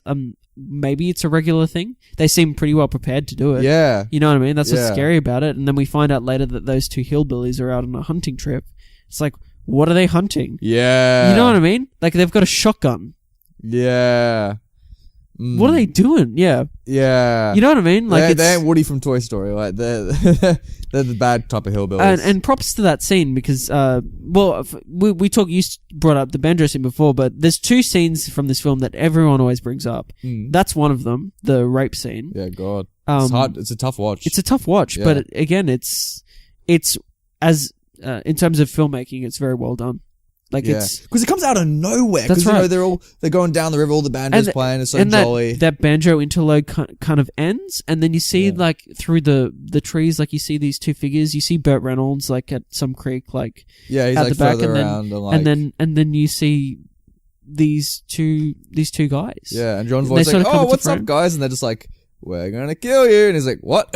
maybe it's a regular thing. They seem pretty well prepared to do it. Yeah. You know what I mean? That's what's scary about it. And then we find out later that those two hillbillies are out on a hunting trip. It's what are they hunting? Yeah. You know what I mean? They've got a shotgun. Yeah. What are they doing? Yeah. Yeah. You know what I mean? They ain't Woody from Toy Story. They're the bad type of hillbillies. And props to that scene because, you brought up the banjo scene before, but there's two scenes from this film that everyone always brings up. That's one of them, the rape scene. Yeah, God. It's hard. It's a tough watch. It's a tough watch, but again, it's as, in terms of filmmaking, it's very well done. Like it's because it comes out of nowhere. That's right. They're going down the river, all the banjos playing. It's so jolly. That banjo interlude kind of ends, and then you see like through the trees, like you see these two figures. You see Burt Reynolds like at some creek, like he's at like the back, further around, and then you see these two guys. Yeah, and John Voight's like, "Oh, what's up, guys?" And they're just like, "We're gonna kill you," and he's like, "What?"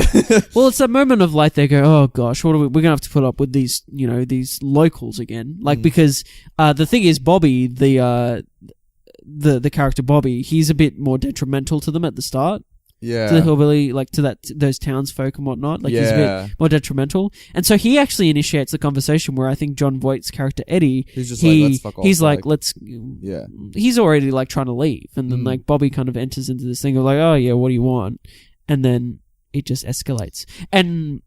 Well, it's that moment of like they go, "Oh gosh, what are we're gonna have to put up with these, these locals again." Like because the thing is, Bobby, the character Bobby, he's a bit more detrimental to them at the start. Yeah, to the hillbilly, like to those townsfolk and whatnot. Like he's a bit more detrimental, and so he actually initiates the conversation where I think John Voight's character Eddie, he's just like, let's fuck off. He's like, let's. Yeah, he's already like trying to leave, and then like Bobby kind of enters into this thing of like, oh yeah, what do you want? And then it just escalates, and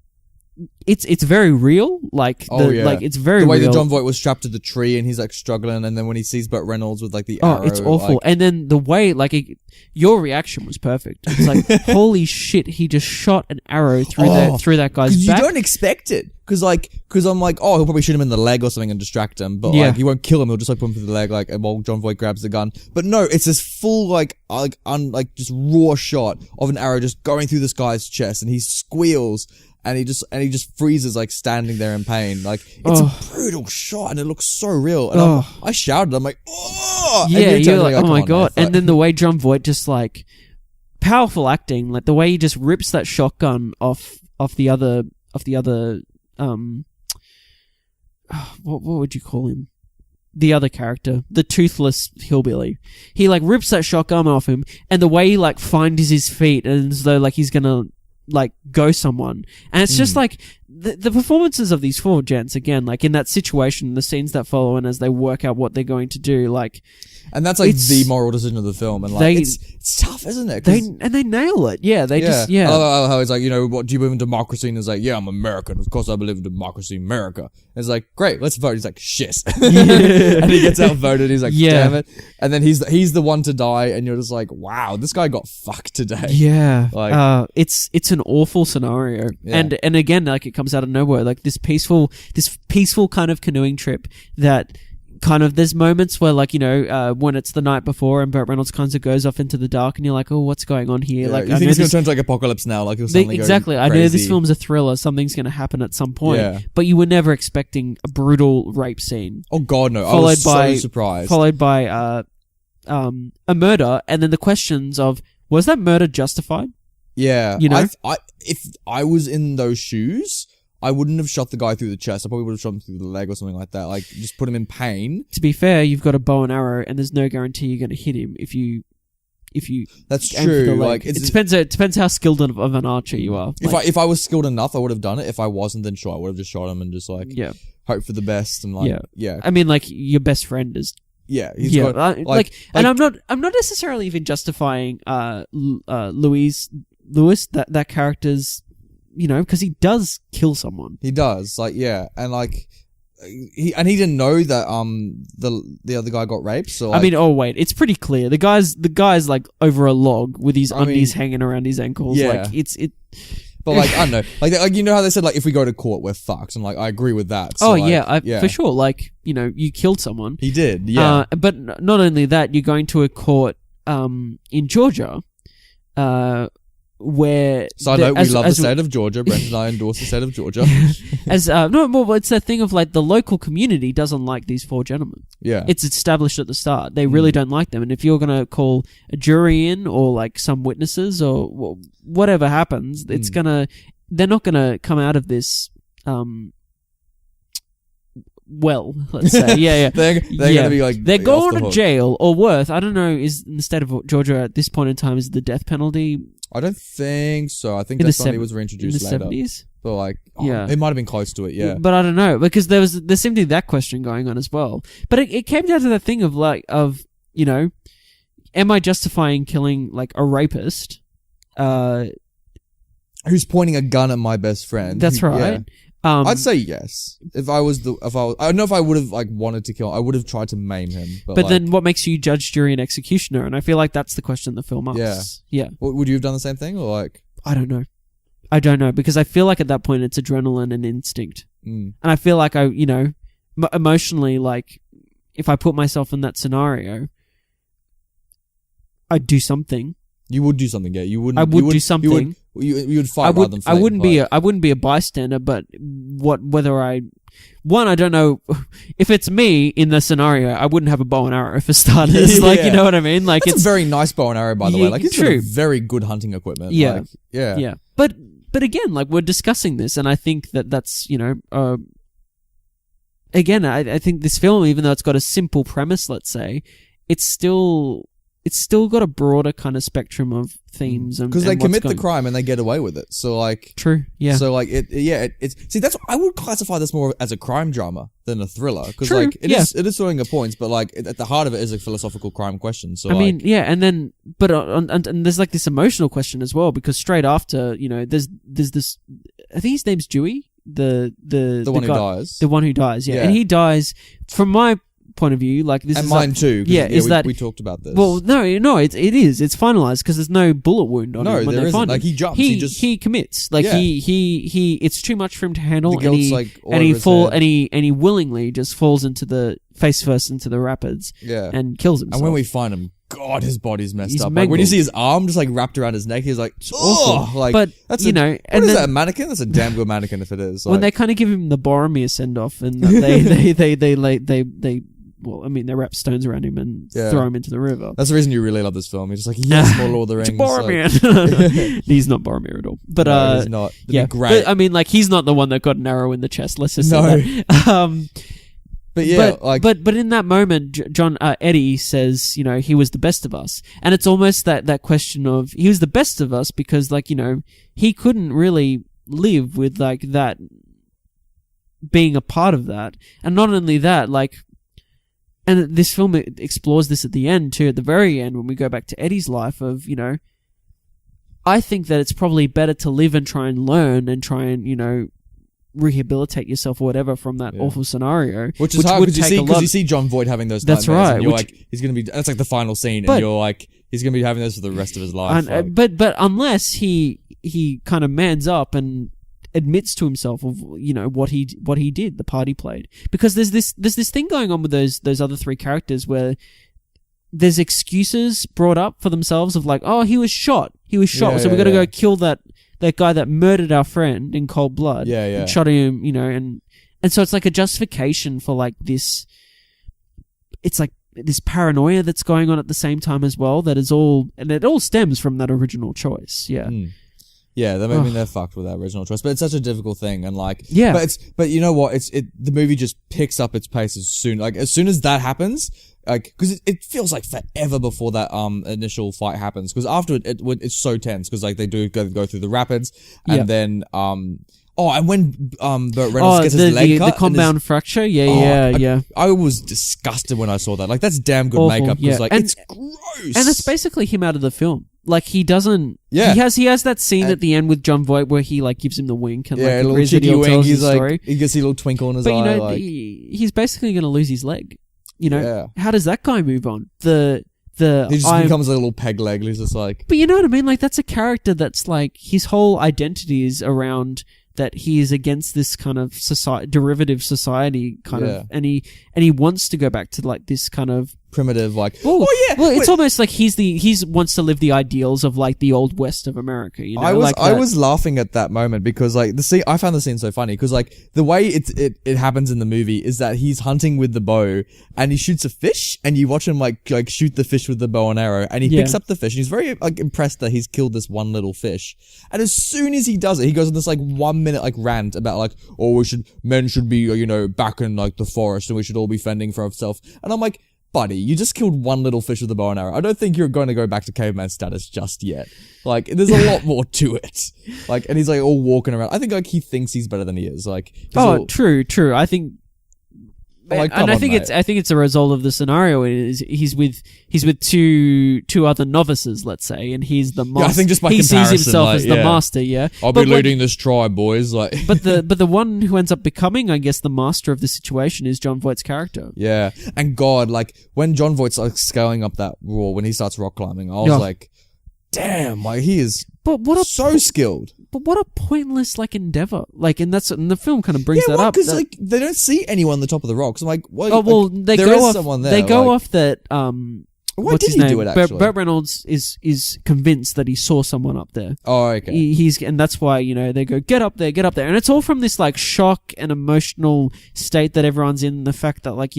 it's very real. Like like it's very the way real. that John Voight was strapped to the tree and he's like struggling, and then when he sees Burt Reynolds with like the arrow, it's awful. like, and then the way like your reaction was perfect. It's like holy shit, he just shot an arrow through that guy's back. You don't expect it because I'm like, oh, he'll probably shoot him in the leg or something and distract him, but like he won't kill him. He'll just like put him through the leg, like while John Voight grabs the gun. But no, it's this full like just raw shot of an arrow just going through this guy's chest, and he squeals. And he just freezes, like standing there in pain. Like it's a brutal shot, and it looks so real. And I shouted, I'm like, oh yeah, you're like, oh my god! And then the way John Voight just like powerful acting, like the way he just rips that shotgun off the other what would you call him? The other character, the toothless hillbilly. He like rips that shotgun off him, and the way he like finds his feet, and as though like he's gonna like go someone, and it's just like the performances of these four gents again, like in that situation, the scenes that follow, and as they work out what they're going to do, like, and that's like the moral decision of the film, and like it's tough, isn't it? They nail it. Yeah, they just I love how he's like, what do you believe in democracy? And he's like, yeah, I'm American. Of course, I believe in democracy, America. And it's like, great, let's vote. He's like, shit, and he gets outvoted. He's like, damn it. And then he's the one to die, and you're just like, wow, this guy got fucked today. Yeah, like it's an awful scenario, and again, like it comes out of nowhere, like this peaceful kind of canoeing trip that. Kind of, there's moments where, like, when it's the night before and Burt Reynolds kind of goes off into the dark and you're like, oh, what's going on here? Yeah, like, you think it's going to turn to like Apocalypse Now, like, exactly. I know this film's a thriller, something's going to happen at some point, but you were never expecting a brutal rape scene. Oh god, no! I was so surprised. Followed by a murder, and then the questions of, was that murder justified? Yeah, if I was in those shoes, I wouldn't have shot the guy through the chest. I probably would have shot him through the leg or something like that. Like, just put him in pain. To be fair, you've got a bow and arrow, and there's no guarantee you're going to hit him if you. That's true. Like, it depends how skilled of an archer you are. If I was skilled enough, I would have done it. If I wasn't, then sure, I would have just shot him and just like hope for the best and like I mean, like your best friend is. Yeah, he's got and I'm not necessarily even justifying Lewis that character's. Because he does kill someone. He does, and like he didn't know that the other guy got raped. So like, I mean, it's pretty clear. The guy's like over a log with his undies hanging around his ankles. Yeah. Like it's. But like I don't know, like how they said like if we go to court we're fucked, and like I agree with that. So, for sure. Like you killed someone. He did, yeah. But not only that, you're going to a court in Georgia. Where side note, we love the state of Georgia. Brent and I endorse the state of Georgia. It's that thing of like the local community doesn't like these four gentlemen. Yeah, it's established at the start. They really don't like them, and if you're gonna call a jury in or like some witnesses or whatever happens, they're not gonna come out of this. Well, let's say, they're gonna be like they're going to jail or worse. I don't know. Is in the state of Georgia at this point in time is the death penalty? I don't think so. I think that's something that was reintroduced later. In the 70s? But like, it might have been close to it, yeah. But I don't know, because there seemed to be that question going on as well. But it came down to that thing of am I justifying killing like a rapist? Who's pointing a gun at my best friend? That's right. Yeah. I'd say yes. I don't know if I would have like wanted to kill him. I would have tried to maim him. But then what makes you judge, jury, and executioner? And I feel like that's the question the film asks. Yeah. Would you have done the same thing, or like? I don't know because I feel like at that point it's adrenaline and instinct, and I feel like emotionally like if I put myself in that scenario, I'd do something. You would do something, yeah. You wouldn't. I would do something. You would fight rather than fight. I wouldn't be a bystander, but I don't know if it's me in the scenario. I wouldn't have a bow and arrow for starters. Like, you know what I mean? Like, it's a very nice bow and arrow, by the way. Like, it's true. Very good hunting equipment. Yeah, like, yeah. But again, like, we're discussing this, and I think that's again, I think this film, even though it's got a simple premise, let's say, it's still got a broader kind of spectrum of themes, and because they commit the crime and they get away with it. So like, true, yeah. So like, it's see, that's I would classify this more as a crime drama than a thriller, because like it is throwing at points, but like at the heart of it is a philosophical crime question. So I mean, yeah, and then and there's like this emotional question as well, because straight after, there's this, I think his name's Dewey, the one guy, who dies, the one who dies, yeah, and he dies from my point of view, like this, and is mine too. We talked about this. Well, no, it's finalized because there's no bullet wound on him when they find him. Like, he jumps. He commits. Like, he it's too much for him to handle, the guilt's and he willingly just falls into the face first into the rapids, and kills himself. And when we find him, God, his body's messed up. Like, when you see his arm just like wrapped around his neck, he's like, oh, like, but that's and is that, a mannequin? That's a damn good mannequin if it is. Like, when they kind of give him the Boromir send off, and they wrap stones around him and throw him into the river. That's the reason you really love this film. You're just like, yes, more Lord of the Rings. Boromir. Like, he's not Boromir at all. But no, he's not. That'd be great. But, I mean, like, he's not the one that got an arrow in the chest. Let's just say that. But yeah, but in that moment, Eddie says, he was the best of us, and it's almost that question of, he was the best of us because, like, he couldn't really live with like that being a part of that, and not only that, like, and this film explores this at the end too, at the very end when we go back to Eddie's life of, I think that it's probably better to live and try and learn and try and rehabilitate yourself or whatever from that awful scenario, which is hard because you see John Voight having those nightmares. That's right. And you're like, he's gonna be. That's like the final scene, and you're like, he's gonna be having those for the rest of his life. But unless he kind of mans up and admits to himself of what he did, the part he played, because there's this thing going on with those other three characters where there's excuses brought up for themselves of like, oh, he was shot, so we got to go kill that guy that murdered our friend in cold blood, and shot him, and so it's like a justification for like this. It's like this paranoia that's going on at the same time as well. That is all, and it all stems from that original choice. Yeah. Yeah, I mean, they're fucked with that original choice, but it's such a difficult thing, and like, but you know what? The movie just picks up its pace as soon as that happens, like, because it feels like forever before that initial fight happens, because after it's so tense, because like they do go through the rapids, and then and when Burt Reynolds gets his leg cut, the compound fracture, I was disgusted when I saw that. Like, that's damn good makeup, because like, it's gross, and it's basically him out of the film. Like, he doesn't. Yeah. He has that scene at the end with John Voight where he like gives him the wink and like a little cheeky wink. He's like, story. You can see a little twinkle in his eye. But he's basically going to lose his leg. How does that guy move on? He just becomes a little peg leg. He's just like. But you know what I mean? Like, that's a character that's like, his whole identity is around that he is against this kind of derivative society kind of, and he wants to go back to like this kind of primitive, like, it's almost like he wants to live the ideals of like the old west of America. I was laughing at that moment because like I found the scene so funny because like the way it happens in the movie is that he's hunting with the bow and he shoots a fish and you watch him like shoot the fish with the bow and arrow and he picks up the fish and he's very like impressed that he's killed this one little fish, and as soon as he does it, he goes on this like 1 minute like rant about like, oh, men should be back in like the forest and we should all be fending for ourselves, and I'm like, buddy, you just killed one little fish with a bow and arrow. I don't think you're going to go back to caveman status just yet. Like, there's a lot more to it. Like, and he's like all walking around. I think like he thinks he's better than he is. Like, true. I think, I think it's a result of the scenario. He's with two other novices, let's say, and he's the master. Yeah, I think just by he comparison, sees himself as the master. Yeah, I'll be leading this tribe, boys. Like, but the one who ends up becoming, I guess, the master of the situation is John Voight's character. Yeah, and God, like when John Voight's like scaling up that wall when he starts rock climbing, I was like, damn, like he is. But what so skilled. but what a pointless like endeavor. Like, and the film kind of brings that up because like they don't see anyone on the top of the rocks. I'm like, well, oh well, like, they there go is off. someone there. They go like, off that. Why What's did his he name? do it, actually? Burt Reynolds is convinced that he saw someone up there. Oh, okay. And that's why, they go, get up there. And it's all from this, like, shock and emotional state that everyone's in. The fact that, like,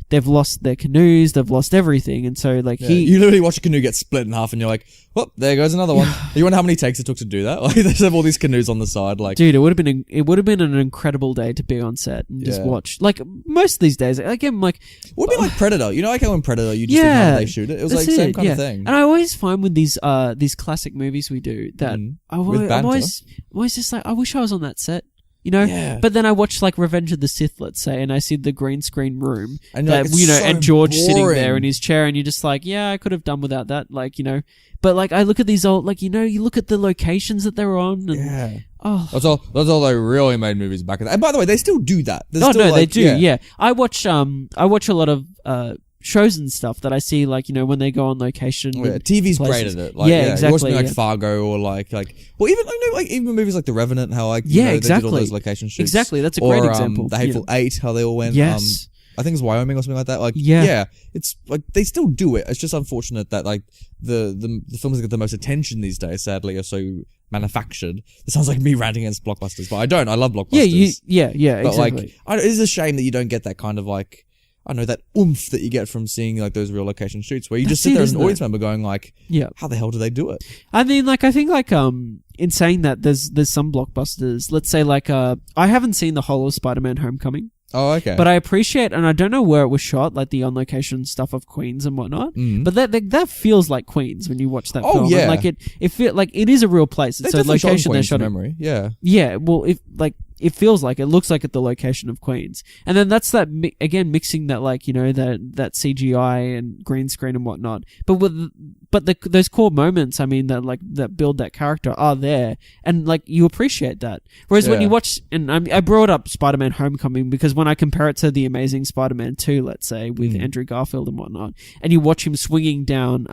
they've lost their canoes, they've lost everything. And so, like, you literally watch a canoe get split in half and you're like, well, there goes another one. You wonder how many takes it took to do that? Like, they have all these canoes on the side. Like, dude, it would have been an incredible day to be on set and just watch. Like, most of these days, again, like... It would be like Predator. Like how in Predator, you just think how do they shoot it? It was like same kind of thing. And I always find with these classic movies we do that I'm always just like, I wish I was on that set. Yeah. But then I watch like Revenge of the Sith, let's say, and I see the green screen room and that, so and George boring. sitting there in his chair, and you're just like, yeah, I could have done without that, like, But like, I look at these old, like, you look at the locations that they were on, and oh, that's all they really made movies back in. And by the way, they still do that. They do. Yeah, I watch a lot of shows and stuff that I see, like, when they go on location. Yeah, TV's great at it. Like, exactly. You watch something like Fargo or like, well, even movies like The Revenant, how like, exactly. they did all those location shoots. Exactly, that's a great example. The Hateful Eight, how they all went. Yes. I think it's Wyoming or something like that. Like, it's like they still do it. It's just unfortunate that like the films that get the most attention these days, sadly, are so manufactured. It sounds like me ranting against blockbusters, but I don't. I love blockbusters. Yeah, but exactly. Like, it is a shame that you don't get that kind of like, I don't know, that oomph that you get from seeing like those real location shoots where you just sit there as an audience member going like, how the hell do they do it? I mean, like, I think like in saying that there's some blockbusters, let's say like I haven't seen the whole of Spider-Man Homecoming. Oh, okay. But I appreciate, and I don't know where it was shot, like the on-location stuff of Queens and whatnot. But that feels like Queens when you watch that film. Yeah. And like it feel like it is a real place. It's a location they shot in memory. Yeah. Yeah. Well, it feels like it looks like at the location of Queens, and then that's that again mixing that like that CGI and green screen and whatnot. But those core moments, I mean, that build that character are there, and like you appreciate that. Whereas when you watch, and I brought up Spider-Man: Homecoming because when I compare it to the Amazing Spider-Man 2, let's say with Andrew Garfield and whatnot, and you watch him swinging down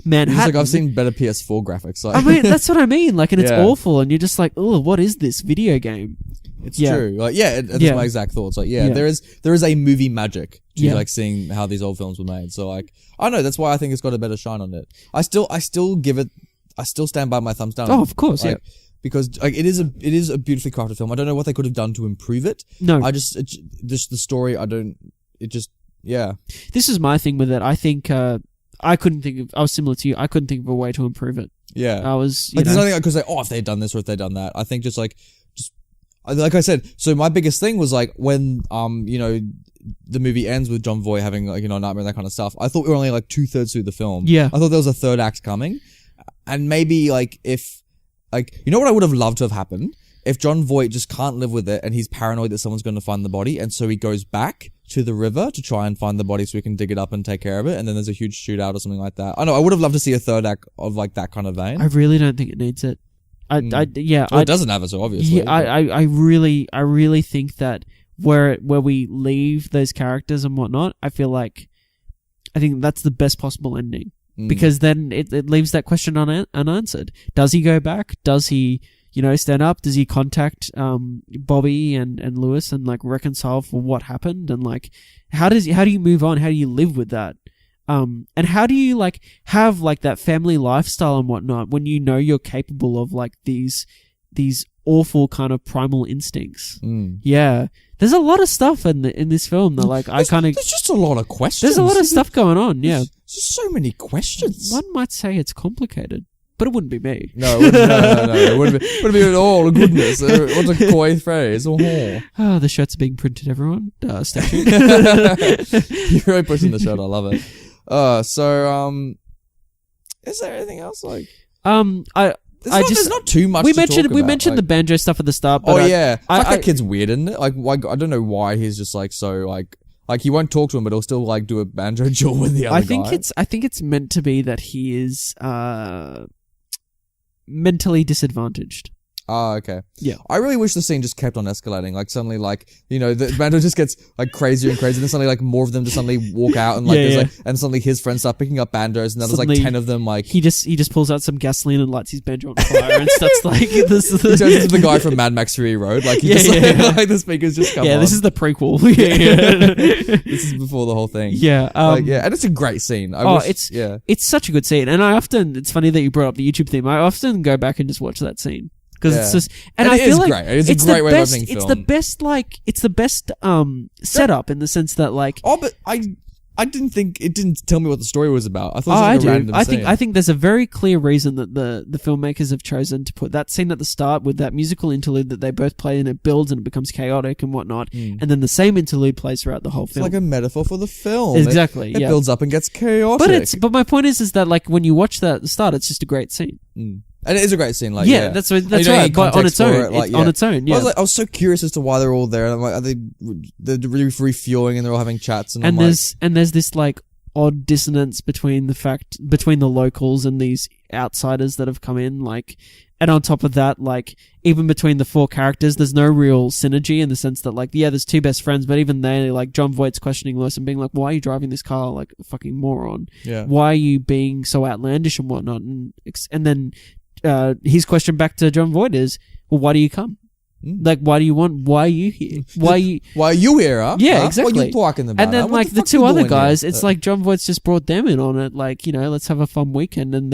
Manhattan. It's like I've seen better PS4 graphics. Like. I mean, that's what I mean. Like, and it's awful, and you're just like, oh, what is this video game? It's true. Like, that's my exact thoughts. Like, there is a movie magic to like seeing how these old films were made. So like, I don't know. That's why I think it's got a better shine on it. I still stand by my thumbs down. Oh, of course, like, because like it is a beautifully crafted film. I don't know what they could have done to improve it. No, just the story. This is my thing with it. I think. I was similar to you. I couldn't think of a way to improve it. Yeah. I was, like, there's nothing like, because like, if they'd done this or if they'd done that. I think just like I said, so my biggest thing was like when, the movie ends with John Voight having like, a nightmare and that kind of stuff. I thought we were only like 2/3 through the film. Yeah. I thought there was a third act coming. And maybe like if, like, what I would have loved to have happened? If John Voight just can't live with it and he's paranoid that someone's going to find the body, and so he goes back to the river to try and find the body so he can dig it up and take care of it, and then there's a huge shootout or something like that. I know, I would have loved to see a third act of like that kind of vein. I really don't think it needs it. It doesn't have it, so obviously. Yeah, I really think that where we leave those characters and whatnot, I think that's the best possible ending. Because then it leaves that question unanswered. Does he go back? Does he, stand up? Does he contact Bobby and Lewis and like reconcile for what happened? And like, how do you move on? How do you live with that? And how do you like have like that family lifestyle and whatnot when you're capable of like these awful kind of primal instincts? Yeah. There's a lot of stuff in this film that like there's just a lot of questions. There's a lot of stuff going on. Yeah. There's just so many questions. One might say it's complicated, but it wouldn't be me. No, it wouldn't be at all. Goodness, what a coy phrase. Oh, the shirts are being printed. Everyone, stay tuned. You're really pushing the shirt. I love it. Is there anything else like? There's not too much. We mentioned the banjo stuff at the start. But that kid's weird, isn't it? Like I don't know why he's just like so like he won't talk to him, but he'll still like do a banjo duel with the other guy. I think it's meant to be that he is mentally disadvantaged. Oh, okay. Yeah. I really wish the scene just kept on escalating. Like, suddenly, like, you know, the banter just gets, like, crazier and crazier. Then suddenly, like, more of them just suddenly walk out and, like, like, and suddenly his friends start picking up banjos and then there's, like, 10 of them, like... He just pulls out some gasoline and lights his banjo on fire and starts, like... He turns into the guy from Mad Max Fury Road. Like, he like, the speakers just come on. Yeah, this is the prequel. This is before the whole thing. Yeah. And it's a great scene. It's such a good scene. And it's funny that you brought up the YouTube theme. I often go back and just watch that scene. Because it's just, and I feel like great. It's a great way of opening film. It's the best setup in the sense that like. Oh, but I didn't think it didn't tell me what the story was about. I thought it was like a random scene. I think there's a very clear reason that the filmmakers have chosen to put that scene at the start with that musical interlude that they both play and it builds and it becomes chaotic and whatnot, and then the same interlude plays throughout the whole film. It's like a metaphor for the film. Exactly. It builds up and gets chaotic. But my point is that like when you watch that at the start, it's just a great scene. And it is a great scene, like that's right. But on its own, on its own, yeah. I was so curious as to why they're all there. And I'm like, they're refueling and they're all having chats. And there's this like odd dissonance between the locals and these outsiders that have come in, like, and on top of that, like, even between the four characters, there's no real synergy in the sense that, like, there's two best friends, but even they, like, John Voight's questioning Lewis and being like, why are you driving this car like a fucking moron? Yeah. Why are you being so outlandish and whatnot? And then his question back to John Voight is, well, why do you come? Like, why are you here? Why are you here, huh? Yeah, exactly. Why are you parking the banner? And then, like, the two other guys, it's like John Voight's just brought them in on it, like, you know, let's have a fun weekend, and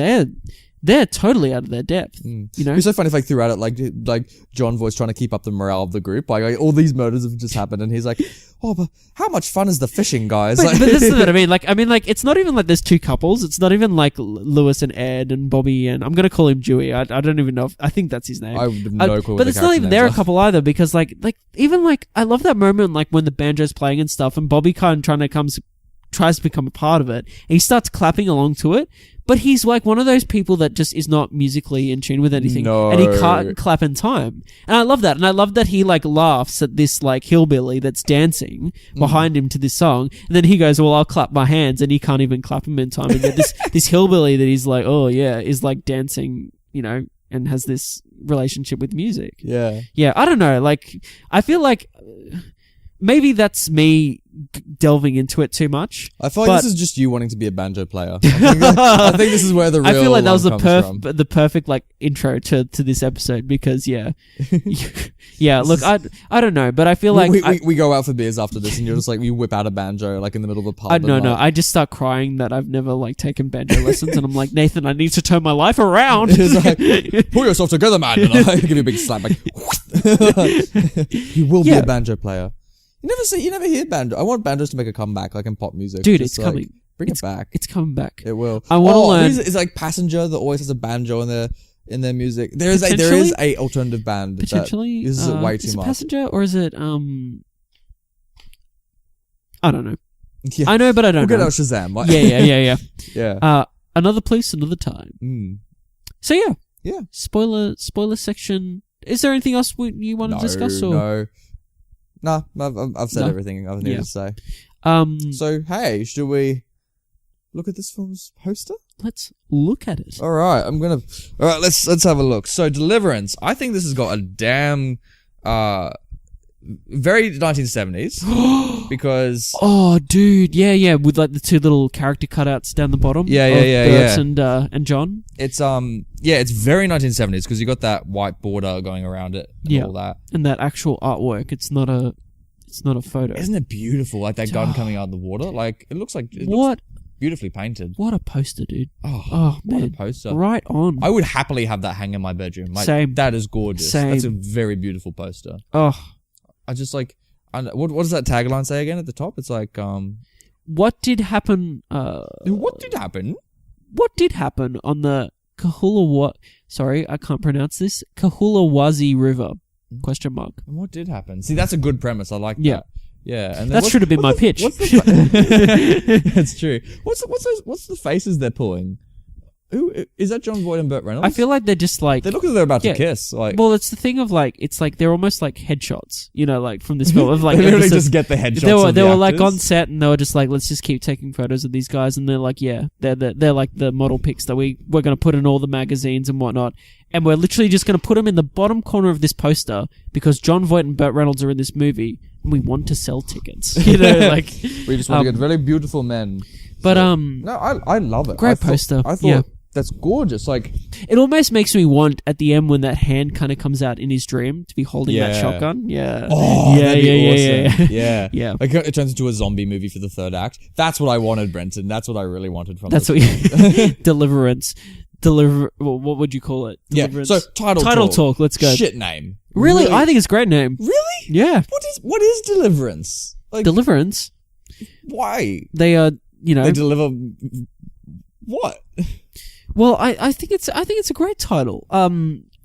they're totally out of their depth, you know? It's so funny if, like, throughout it, like John Voight's trying to keep up the morale of the group. Like, all these murders have just happened, and he's like, oh, but how much fun is the fishing, guys? But this is what I mean. Like, it's not even like there's two couples. It's not even like Lewis and Ed and Bobby and I'm going to call him Dewey. I don't even know. I think that's his name. I have no clue. But it's not even they're a couple either because like even like I love that moment like when the banjo's playing and stuff and Bobby kind of tries to become a part of it and he starts clapping along to it. But he's like one of those people that just is not musically in tune with anything. No. And he can't clap in time. And I love that. And I love that he like laughs at this like hillbilly that's dancing behind him to this song. And then he goes, well, I'll clap my hands. And he can't even clap them in time. And then this hillbilly that he's like, oh yeah, is like dancing, you know, and has this relationship with music. Yeah. Yeah, I don't know. Like, I feel like maybe that's me delving into it too much. I feel like this is just you wanting to be a banjo player. I think this is where the real I feel like that was the perfect like intro to this episode because yeah. Look, I don't know, but I feel like we go out for beers after this and you're just like you whip out a banjo like in the middle of a pub. No, I just start crying that I've never like taken banjo lessons and I'm like, Nathan, I need to turn my life around. It's like, pull yourself together, man, and I give you a big slap like you will be a banjo player. You never hear banjo. I want banjos to make a comeback, like in pop music. Dude, just it's coming. Bring it back. It's coming back. It will. I want to learn. It's like Passenger that always has a banjo in their music. There is a alternative band potentially that uses it way too is it much. Passenger or is it I don't know. Yeah. I know, but I don't know. We'll get out Shazam. Like, yeah. Yeah. Another place, another time. So yeah. Spoiler section. Is there anything else you want to discuss? Or? No, I've said everything I needed to say. So, hey, should we look at this film's poster? Let's look at it. All right, let's have a look. So, Deliverance. I think this has got a damn, very 1970s because. Oh, dude, yeah, with like the two little character cutouts down the bottom. Yeah. Burt and John. It's it's very 1970s because you got that white border going around it and all that, and that actual artwork. It's not a photo. Isn't it beautiful? Like that gun coming out of the water. Like it looks beautifully painted. What a poster, dude. Oh man, what a poster. Right on. I would happily have that hang in my bedroom. Like, Same. That is gorgeous. Same. That's a very beautiful poster. Oh. I just like, what does that tagline say again at the top? It's like, what did happen? What did happen? What did happen on the sorry, I can't pronounce this. Kahulawazi River? ? And what did happen? See, that's a good premise. I like that. Yeah, and that should have been my pitch. That's true. What's the faces they're pulling? Who is that? John Voight and Burt Reynolds? I feel like they're just like they look as they're about to kiss. Like, well, it's the thing of like it's like they're almost like headshots, you know, like from this film of like they literally just get the headshots. They were like on set and they were just like, let's just keep taking photos of these guys, and they're like, they're like the model pics that we're gonna put in all the magazines and whatnot. and we're literally just going to put them in the bottom corner of this poster because Jon Voight and Burt Reynolds are in this movie, and we want to sell tickets. You know, like we just want to get really beautiful men. But no, I love it. Great poster. I thought that's gorgeous. Like it almost makes me want at the end when that hand kind of comes out in his dream to be holding that shotgun. Yeah. Oh, yeah, awesome. yeah. Yeah. Like it turns into a zombie movie for the third act. That's what I wanted, Brenton. That's what I really wanted from. That's what Deliverance. What would you call it? Deliverance. Yeah. So title talk. Let's go. Shit name. Really? I think it's a great name. Really? Yeah. What is Deliverance? Like Deliverance. Why? They are. They deliver. What? Well, I think it's a great title.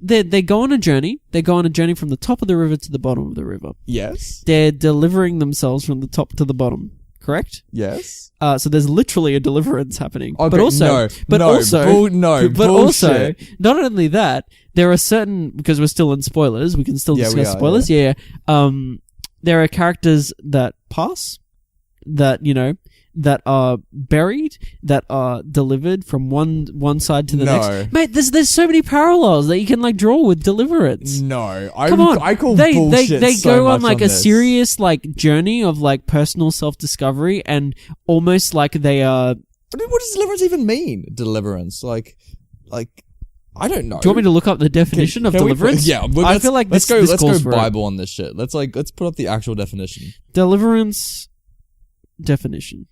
They go on a journey. They go on a journey from the top of the river to the bottom of the river. Yes. They're delivering themselves from the top to the bottom. Correct? Yes. So there's literally a deliverance happening. Okay, but also, not only that, there are certain, because we're still in spoilers, we can still discuss spoilers. Yeah. There are characters that pass, that that are buried, that are delivered from one side to the next. Mate, there's so many parallels that you can like draw with Deliverance. No, come on. I call they bullshit They so go much on like on a serious like journey of like personal self-discovery, and almost like they are. I mean, what does Deliverance even mean? Deliverance, like. I don't know. Do you want me to look up the definition of Deliverance? I feel like let's go Bible on this shit. Let's put up the actual definition. Deliverance definition.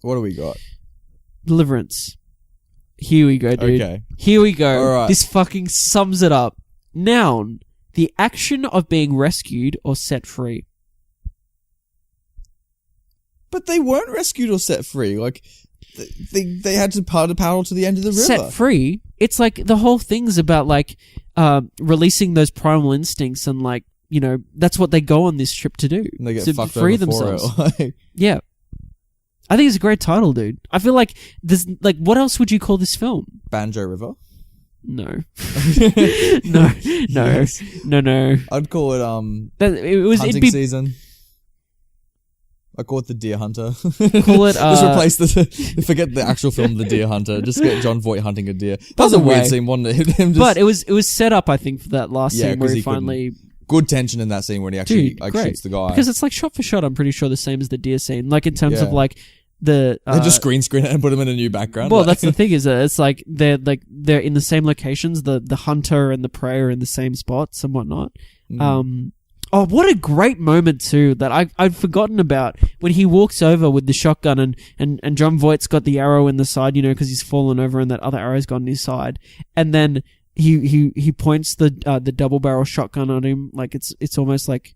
What do we got? Deliverance. Here we go, dude. Okay. Here we go. All right. This fucking sums it up. Noun. The action of being rescued or set free. But they weren't rescued or set free. Like, they had to paddle to the end of the river. Set free? It's like the whole thing's about like releasing those primal instincts and like, that's what they go on this trip to do. And they get to fucked free over themselves. For it. Yeah. I think it's a great title, dude. I feel like there's like, what else would you call this film? Banjo River? No. No. Yes. No. I'd call it hunting season. I call it The Deer Hunter. Call it just replace forget the actual film The Deer Hunter. Just get Jon Voight hunting a deer. That was a weird scene, wasn't it? But it was set up, I think, for that last scene where he finally. Good tension in that scene when he actually shoots the guy. Because it's like shot for shot, I'm pretty sure the same as the deer scene. Like in terms of like they just green screen it and put him in a new background. Well, that's the thing, is that it's like they're in the same locations. The hunter and the prey are in the same spots and whatnot. Oh, what a great moment too that I'd forgotten about, when he walks over with the shotgun and Jon Voight's got the arrow in the side, because he's fallen over and that other arrow's gone in his side, and then he points the double barrel shotgun at him, like it's almost like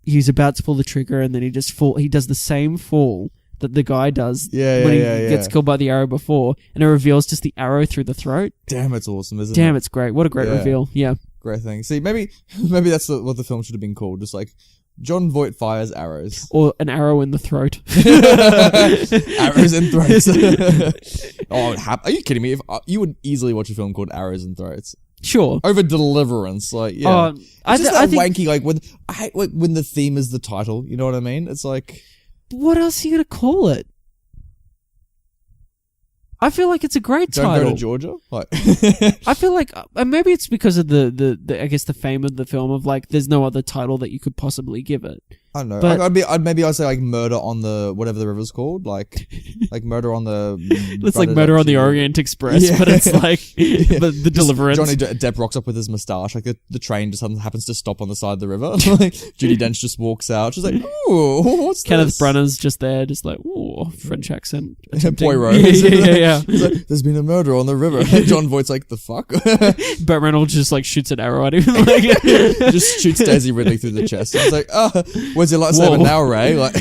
he's about to pull the trigger, and then he does the same fall that the guy does when he gets killed by the arrow before, and it reveals just the arrow through the throat. Damn, it's awesome, isn't it? Damn, it's great. What a great reveal. Yeah. Great thing. See, maybe that's what the film should have been called. Just like Jon Voight fires arrows, or an arrow in the throat. Arrows in throats. Are you kidding me? If you would easily watch a film called Arrows in Throats. Sure. Over Deliverance, like it's just that wanky. Like I hate when the theme is the title. You know what I mean? It's like, what else are you gonna call it? I feel like it's a great title. Don't go to Georgia. Like, I feel like maybe it's because of the I guess the fame of the film, of like there's no other title that you could possibly give it. I don't know. But I'd say like Murder on the whatever the river's called, like Murder on the. It's like Murder on the Orient Express, but it's like the Deliverance. Johnny Depp rocks up with his moustache, like the train just happens to stop on the side of the river. Like Judi Dench just walks out. She's like, "Ooh, what's Kenneth this?" Branagh's just there, just like, "Ooh, French accent." Poirot. Yeah. He's like, "There's been a murder on the river." Jon Voight's like, "The fuck?" Burt Reynolds just like shoots an arrow at him. Just shoots Daisy Ridley through the chest. He's like, where's your lightsaber now, Ray? Like,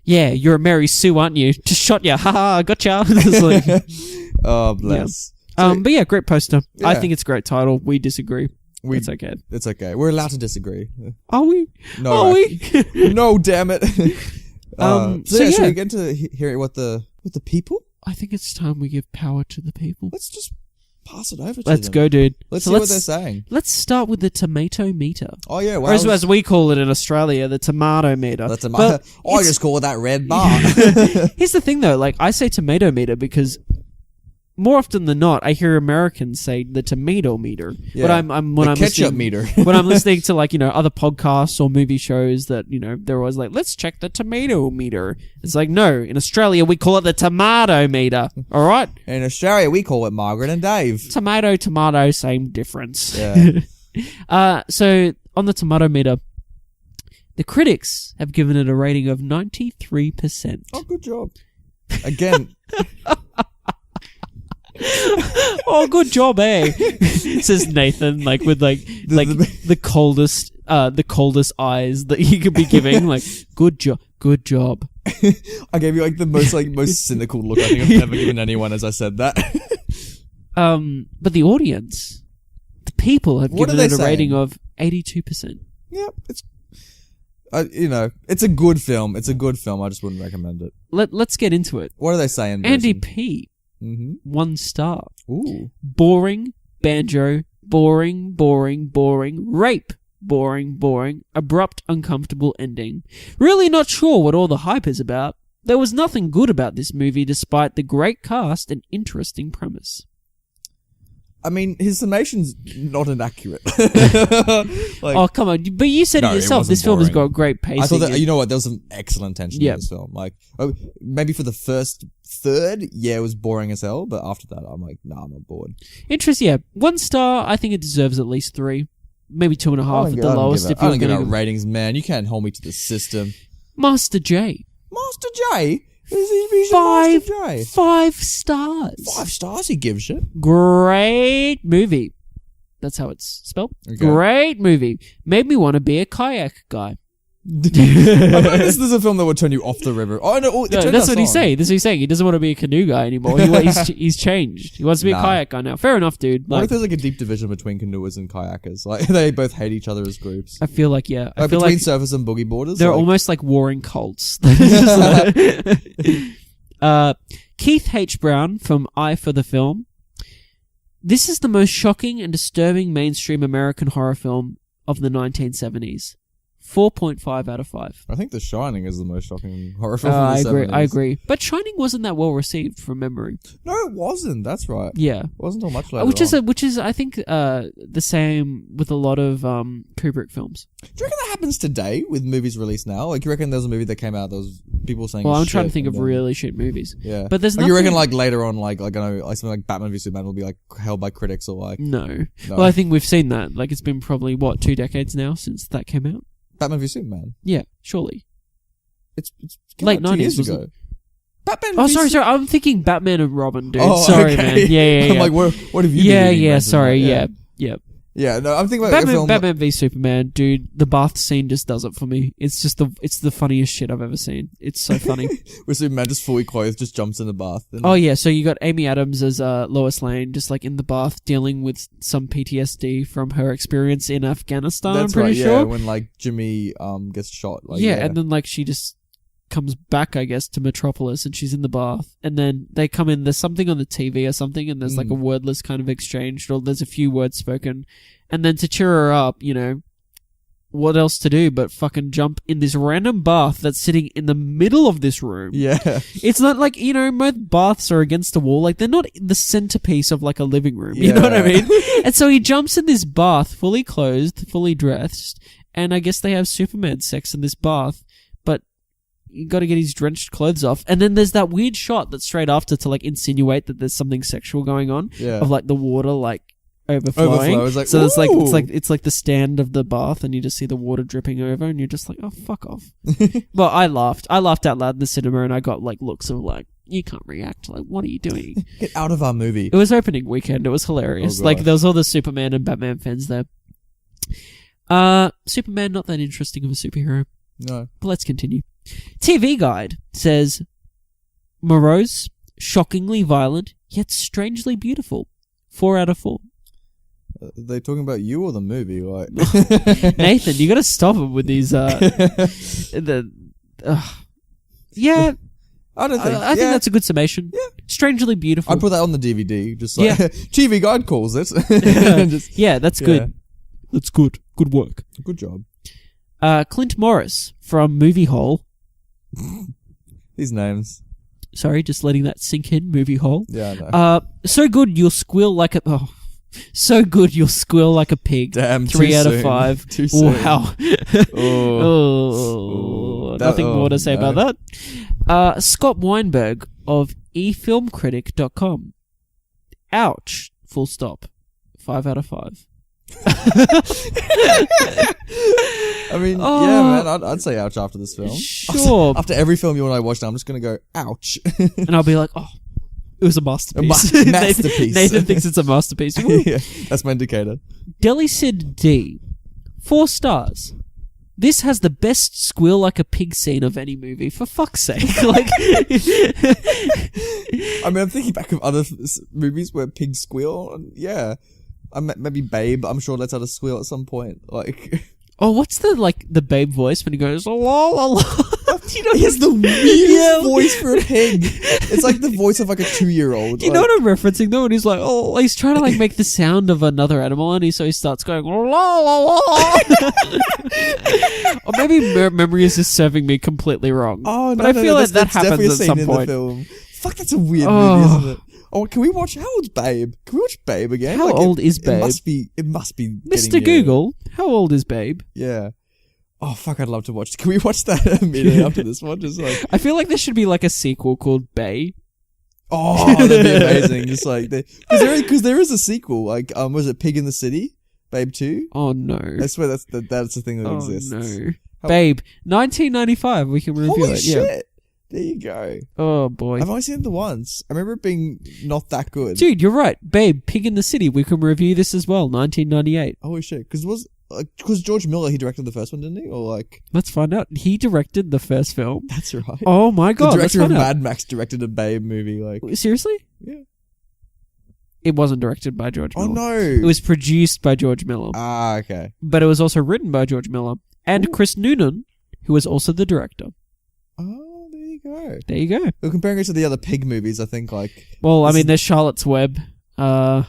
yeah, you're a Mary Sue, aren't you? Just shot you. Haha, gotcha. Like, oh, bless. Yeah. But yeah, great poster. Yeah. I think it's a great title. We disagree. It's okay. It's okay. We're allowed to disagree. Are we? No. Are we? No, damn it. Should we get to hear what the people? I think it's time we give power to the people. Let's just pass it over to them. Let's go, dude. Let's see what they're saying. Let's start with the tomato meter. Oh, yeah. Well, or as we call it in Australia, the tomato meter. I just call it that red bar. Here's the thing, though. Like, I say tomato meter because more often than not, I hear Americans say the tomato meter. Yeah. But when I'm ketchup listening, meter. when I'm listening to, like, other podcasts or movie shows that, they're always like, let's check the tomato meter. It's like, no, in Australia, we call it the tomato meter. All right? In Australia, we call it Margaret and Dave. Tomato, same difference. Yeah. So, on the tomato meter, the critics have given it a rating of 93%. Oh, good job. Again... Oh, good job, eh? Says Nathan, like with the coldest eyes that you could be giving. Like, good job. I gave you like the most cynical look I think I've ever given anyone as I said that. But the audience, the people have given it a rating of 82%. Yep, it's it's a good film. It's a good film. I just wouldn't recommend it. Let's get into it. What are they saying? Andy P. Mm-hmm. 1 star. Ooh. Boring, banjo, boring, rape, boring, abrupt, uncomfortable ending. Really not sure what all the hype is about. There was nothing good about this movie despite the great cast and interesting premise. I mean, his summation's not inaccurate. Oh, come on. But you said it yourself. This film has got great pacing. I thought that, there was some excellent tension in this film. Like, maybe for the first third, it was boring as hell. But after that, I'm like, nah, I'm not bored. Interesting, yeah. 1 star, I think it deserves at least 3. Maybe 2.5 at the lowest. I don't give out ratings, man. You can't hold me to the system. Master J. Master J? Five stars. 5 stars? He gives shit. Great movie. That's how it's spelled. Okay. Great movie. Made me want to be a kayak guy. I bet this is a film that would turn you off the river. Oh no, that's what he's saying. That's what he's saying. He doesn't want to be a canoe guy anymore. He's changed. He wants to be a kayak guy now. Fair enough, dude. What if there's like a deep division between canoers and kayakers? Like they both hate each other as groups. I feel like I feel between like surfers and boogie boarders, they're almost like warring cults. Keith H. Brown from Eye for the Film. This is the most shocking and disturbing mainstream American horror film of the 1970s. 4.5 out of 5. I think The Shining is the most shocking horror film of the 70s. I agree. But Shining wasn't that well received from memory. No, it wasn't. That's right. Yeah. It wasn't until much later Which is I think, the same with a lot of Kubrick films. Do you reckon that happens today with movies released now? Like, you reckon there was a movie that came out that was people saying Well, I'm trying to think of really shit movies. Yeah. But there's nothing... You reckon, like, later on, like I know, like something like Batman v Superman will be, like, held by critics or, like... No. Well, I think we've seen that. Like, it's been probably, 2 decades now since that came out? Batman v Superman? Yeah, surely. It's late 90s, years ago. Batman sorry. I'm thinking Batman and Robin, dude. Sorry, man. Yeah. I'm like, what have you been Yeah, sorry, yeah. Yeah, no, I'm thinking about Batman v Superman, dude. The bath scene just does it for me. It's just it's the funniest shit I've ever seen. It's so funny. Where Superman just fully clothed just jumps in the bath. Oh yeah, so you got Amy Adams as Lois Lane, just like in the bath, dealing with some PTSD from her experience in Afghanistan. That's I'm pretty right, sure. Yeah, when like Jimmy gets shot. Like, and then like she just comes back, I guess, to Metropolis, and she's in the bath, and then they come in. There's something on the TV or something, and there's like a wordless kind of exchange, or there's a few words spoken. And then to cheer her up, what else to do but fucking jump in this random bath that's sitting in the middle of this room. Yeah. It's not like, most baths are against the wall. Like, they're not the centerpiece of like a living room. You know what I mean? And so he jumps in this bath, fully clothed, fully dressed, and I guess they have Superman sex in this bath, but you got to get his drenched clothes off. And then there's that weird shot that's straight after to like insinuate that there's something sexual going on. Yeah. Of like the water like overflowing. It's like, so it's like the stand of the bath, and you just see the water dripping over, and you're just like, oh, fuck off. Well, I laughed out loud in the cinema, and I got like looks of like, you can't react. Like, what are you doing? Get out of our movie. It was opening weekend. It was hilarious. Like, there was all the Superman and Batman fans there. Superman, not that interesting of a superhero. No. But let's continue. TV Guide says, morose, shockingly violent, yet strangely beautiful. 4 out of 4. Are they talking about you or the movie? Like Nathan, you gotta stop him with these, yeah. I don't think. I think that's a good summation. Yeah. Strangely Beautiful. I'd put that on the DVD. Just like TV Guide calls it. That's good. That's good. Good work. Good job. Clint Morris from Movie Hole. These names. Sorry, just letting that sink in. Movie Hole. Yeah, I know. So good you'll squeal like a. Oh. So good you'll squeal like a pig. Damn, 3 out of 5. Too soon. Wow. Nothing more to say about that. Scott Weinberg of efilmcritic.com. Ouch. Full stop. 5 out of 5. I mean, yeah, man, I'd say ouch after this film. Sure. After every film you and I watched, I'm just going to go, ouch. And I'll be like, oh, it was a masterpiece. Masterpiece. Nathan thinks it's a masterpiece. Yeah, that's my indicator. Deli Sid D. 4 stars. This has the best squeal like a pig scene of any movie, for fuck's sake. Like, I mean, I'm thinking back of other movies where pigs squeal, and maybe Babe, I'm sure that's how to squeal at some point. Like, oh, what's the Babe voice when he goes, la la la? You know, he has the weirdest voice for a pig. It's like the voice of like a 2-year-old. You know what I'm referencing though? And he's like, oh, he's trying to like make the sound of another animal, and so he starts going, la la la. Or maybe memory is just serving me completely wrong. Oh, no, but I feel like that happens at some point. Film. Fuck, that's a weird movie, isn't it? Oh, can we watch? How old's Babe? Can we watch Babe again? How old is Babe? It must be. Mr. Google, how old is Babe? Yeah. Oh fuck! I'd love to watch. Can we watch that immediately after this one? Just like, I feel like there should be like a sequel called Bay. Oh, that'd be amazing! Just like because there is a sequel. Like, was it Pig in the City? Babe 2? Oh no! I swear that's the thing that exists. No, Babe, 1995. We can review Holy it. Shit. Yeah. There you go. Oh boy! I've only seen it the once. I remember it being not that good. Dude, you're right. Babe, Pig in the City. We can review this as well. 1998. Holy shit! Because George Miller, he directed the first one, didn't he? Or like, let's find out. He directed the first film. That's right. Oh my god! The director of Mad Max directed a Babe movie. Like, seriously? Yeah. It wasn't directed by George Miller. Oh no! It was produced by George Miller. Ah, okay. But it was also written by George Miller and Chris Noonan, who was also the director. Oh, there you go. There you go. We're comparing it to the other pig movies. I think Well, I mean, there's Charlotte's Web. Oh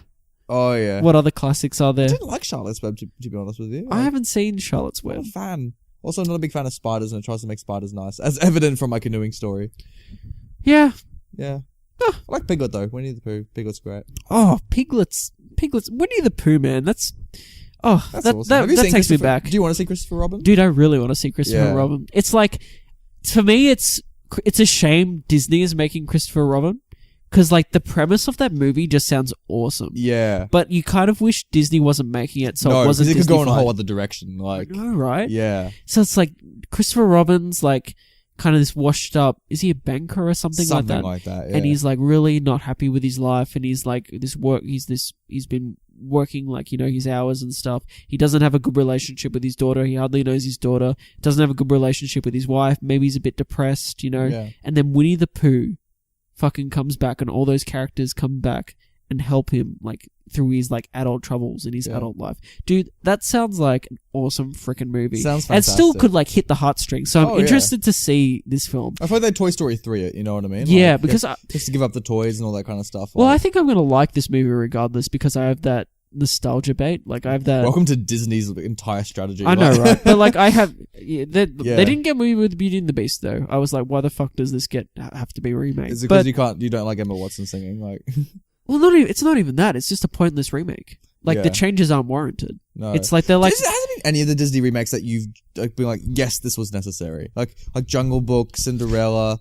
yeah. What other classics are there? I didn't like Charlotte's Web, to be honest with you. I haven't seen Charlotte's Web. I'm not a fan. Also, I'm not a big fan of spiders, and it tries to make spiders nice, as evident from my canoeing story. Yeah. Yeah. I like Piglet though. Winnie the Pooh. Piglet's great. Oh, Piglets. Winnie the Pooh, man. That's awesome. That takes me back. Do you want to see Christopher Robin? Dude, I really want to see Christopher Robin. It's like, for me, it's a shame Disney is making Christopher Robin. Because, like, the premise of that movie just sounds awesome. Yeah. But you kind of wish Disney wasn't making it, so it wasn't Disney. It could go in a whole other direction. Like, I know, right? Yeah. So it's like, Christopher Robin's, like, kind of this washed up, is he a banker or something like that? Something like that, yeah. And he's, like, really not happy with his life, and he's, like, he's been working, like, you know, his hours and stuff. He doesn't have a good relationship with his daughter. He hardly knows his daughter. Doesn't have a good relationship with his wife. Maybe he's a bit depressed, you know? Yeah. And then Winnie the Pooh fucking comes back, and all those characters come back and help him, like, through his, like, adult troubles in his adult life. Dude, that sounds like an awesome freaking movie. Sounds fantastic. And still could, like, hit the heartstrings. So I'm interested to see this film. I thought they'd Toy Story 3 it, you know what I mean? Yeah, like, because just to give up the toys and all that kind of stuff. Well, I think I'm going to like this movie regardless, because I have that nostalgia bait. Like, I have that... Welcome to Disney's entire strategy. I know, right? But, like, I have... They didn't get me with Beauty and the Beast, though. I was like, why the fuck does this have to be remade? Is it because you don't like Emma Watson singing? Like... Well, it's not even that. It's just a pointless remake. Like, the changes aren't warranted. No. It's like, they're like... There hasn't been any of the Disney remakes that you've been like, yes, this was necessary. Like Jungle Book, Cinderella...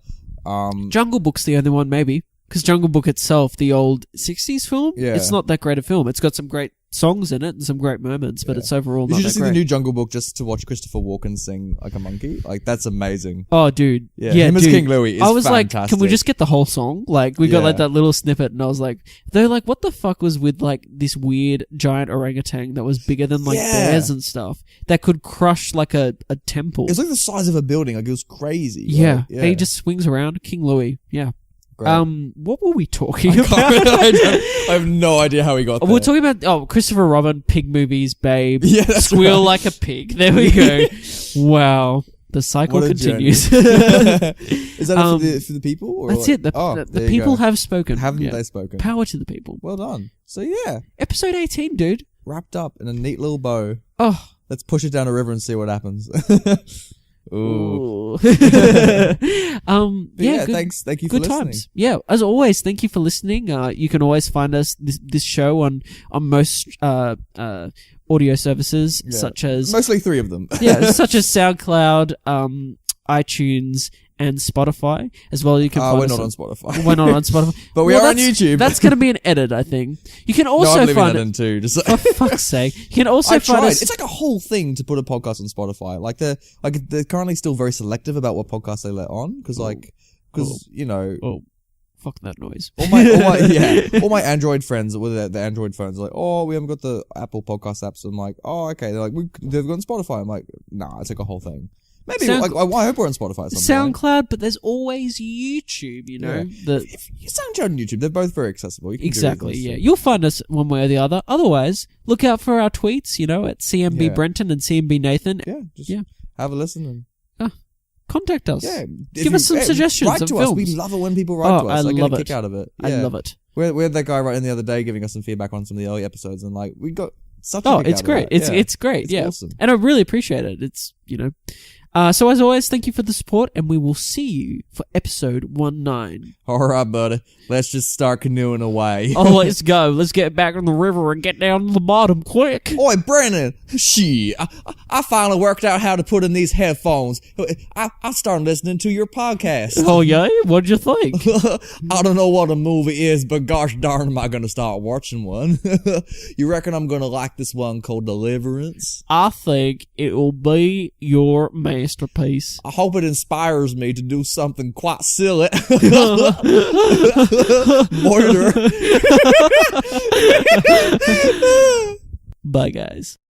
Jungle Book's the only one, maybe. Because Jungle Book itself, the old 60s film, it's not that great a film. It's got some great songs in it and some great moments, but it's overall not that great. You should just see the new Jungle Book just to watch Christopher Walken sing like a monkey. Like, that's amazing. Oh, dude. Yeah, him as King Louie is fantastic. I was like, can we just get the whole song? Like, we got like that little snippet, and I was like, they're like, what the fuck was with like this weird giant orangutan that was bigger than like bears and stuff that could crush like a temple? It was like the size of a building. Like, it was crazy. Yeah. And he just swings around. King Louie. Yeah. Great. What were we talking about? I have no idea how we got there. We're talking about Christopher Robin, pig movies, Babe, yeah, that's squeal like a pig. There we go. Wow. The cycle continues. Is that it for the people? Or that's it. The people have spoken. Haven't they spoken? Power to the people. Well done. So yeah. Episode 18, dude. Wrapped up in a neat little bow. Oh. Let's push it down a river and see what happens. Ooh. Yeah, thank you for listening. Times. Yeah, as always, thank you for listening. You can always find us this show on most audio services, such as mostly 3 of them. such as SoundCloud, iTunes, and Spotify as well. You can. We're not on Spotify. We're not on Spotify, but we are on YouTube. That's going to be an edit, I think. You can also find it too. Just for fuck's sake, you can also find us. It's like a whole thing to put a podcast on Spotify. Like they're currently still very selective about what podcasts they let on because you know. Oh. Fuck that noise. All my Android friends with their Android phones are like, oh, we haven't got the Apple podcast apps. I'm like, oh, okay. They're like, they've got Spotify. I'm like, nah, it's like a whole thing. Maybe I hope we're on Spotify. SoundCloud, but there's always YouTube. You know, if you SoundCloud and YouTube, they're both very accessible. You can exactly. Yeah, you'll find us one way or the other. Otherwise, look out for our tweets. You know, at CMB Brenton and CMB Nathan. Yeah, have a listen and contact us. Yeah, give us some suggestions. Write to us. We love it when people write to us. I get a kick out of it. Yeah. I love it. We had that guy writing the other day giving us some feedback on some of the early episodes, and like we got such a kick it's out great. Of that. It's great. It's awesome. And I really appreciate it. It's so as always, thank you for the support, and we will see you for episode 19. All right, buddy. Let's just start canoeing away. Let's go. Let's get back on the river and get down to the bottom quick. Oi, Brennan. Shit. I finally worked out how to put in these headphones. I started listening to your podcast. Oh, yeah? What'd you think? I don't know what a movie is, but gosh darn am I going to start watching one. You reckon I'm going to like this one called Deliverance? I think it will be your masterpiece. I hope it inspires me to do something quite silly. Murder. Bye, guys.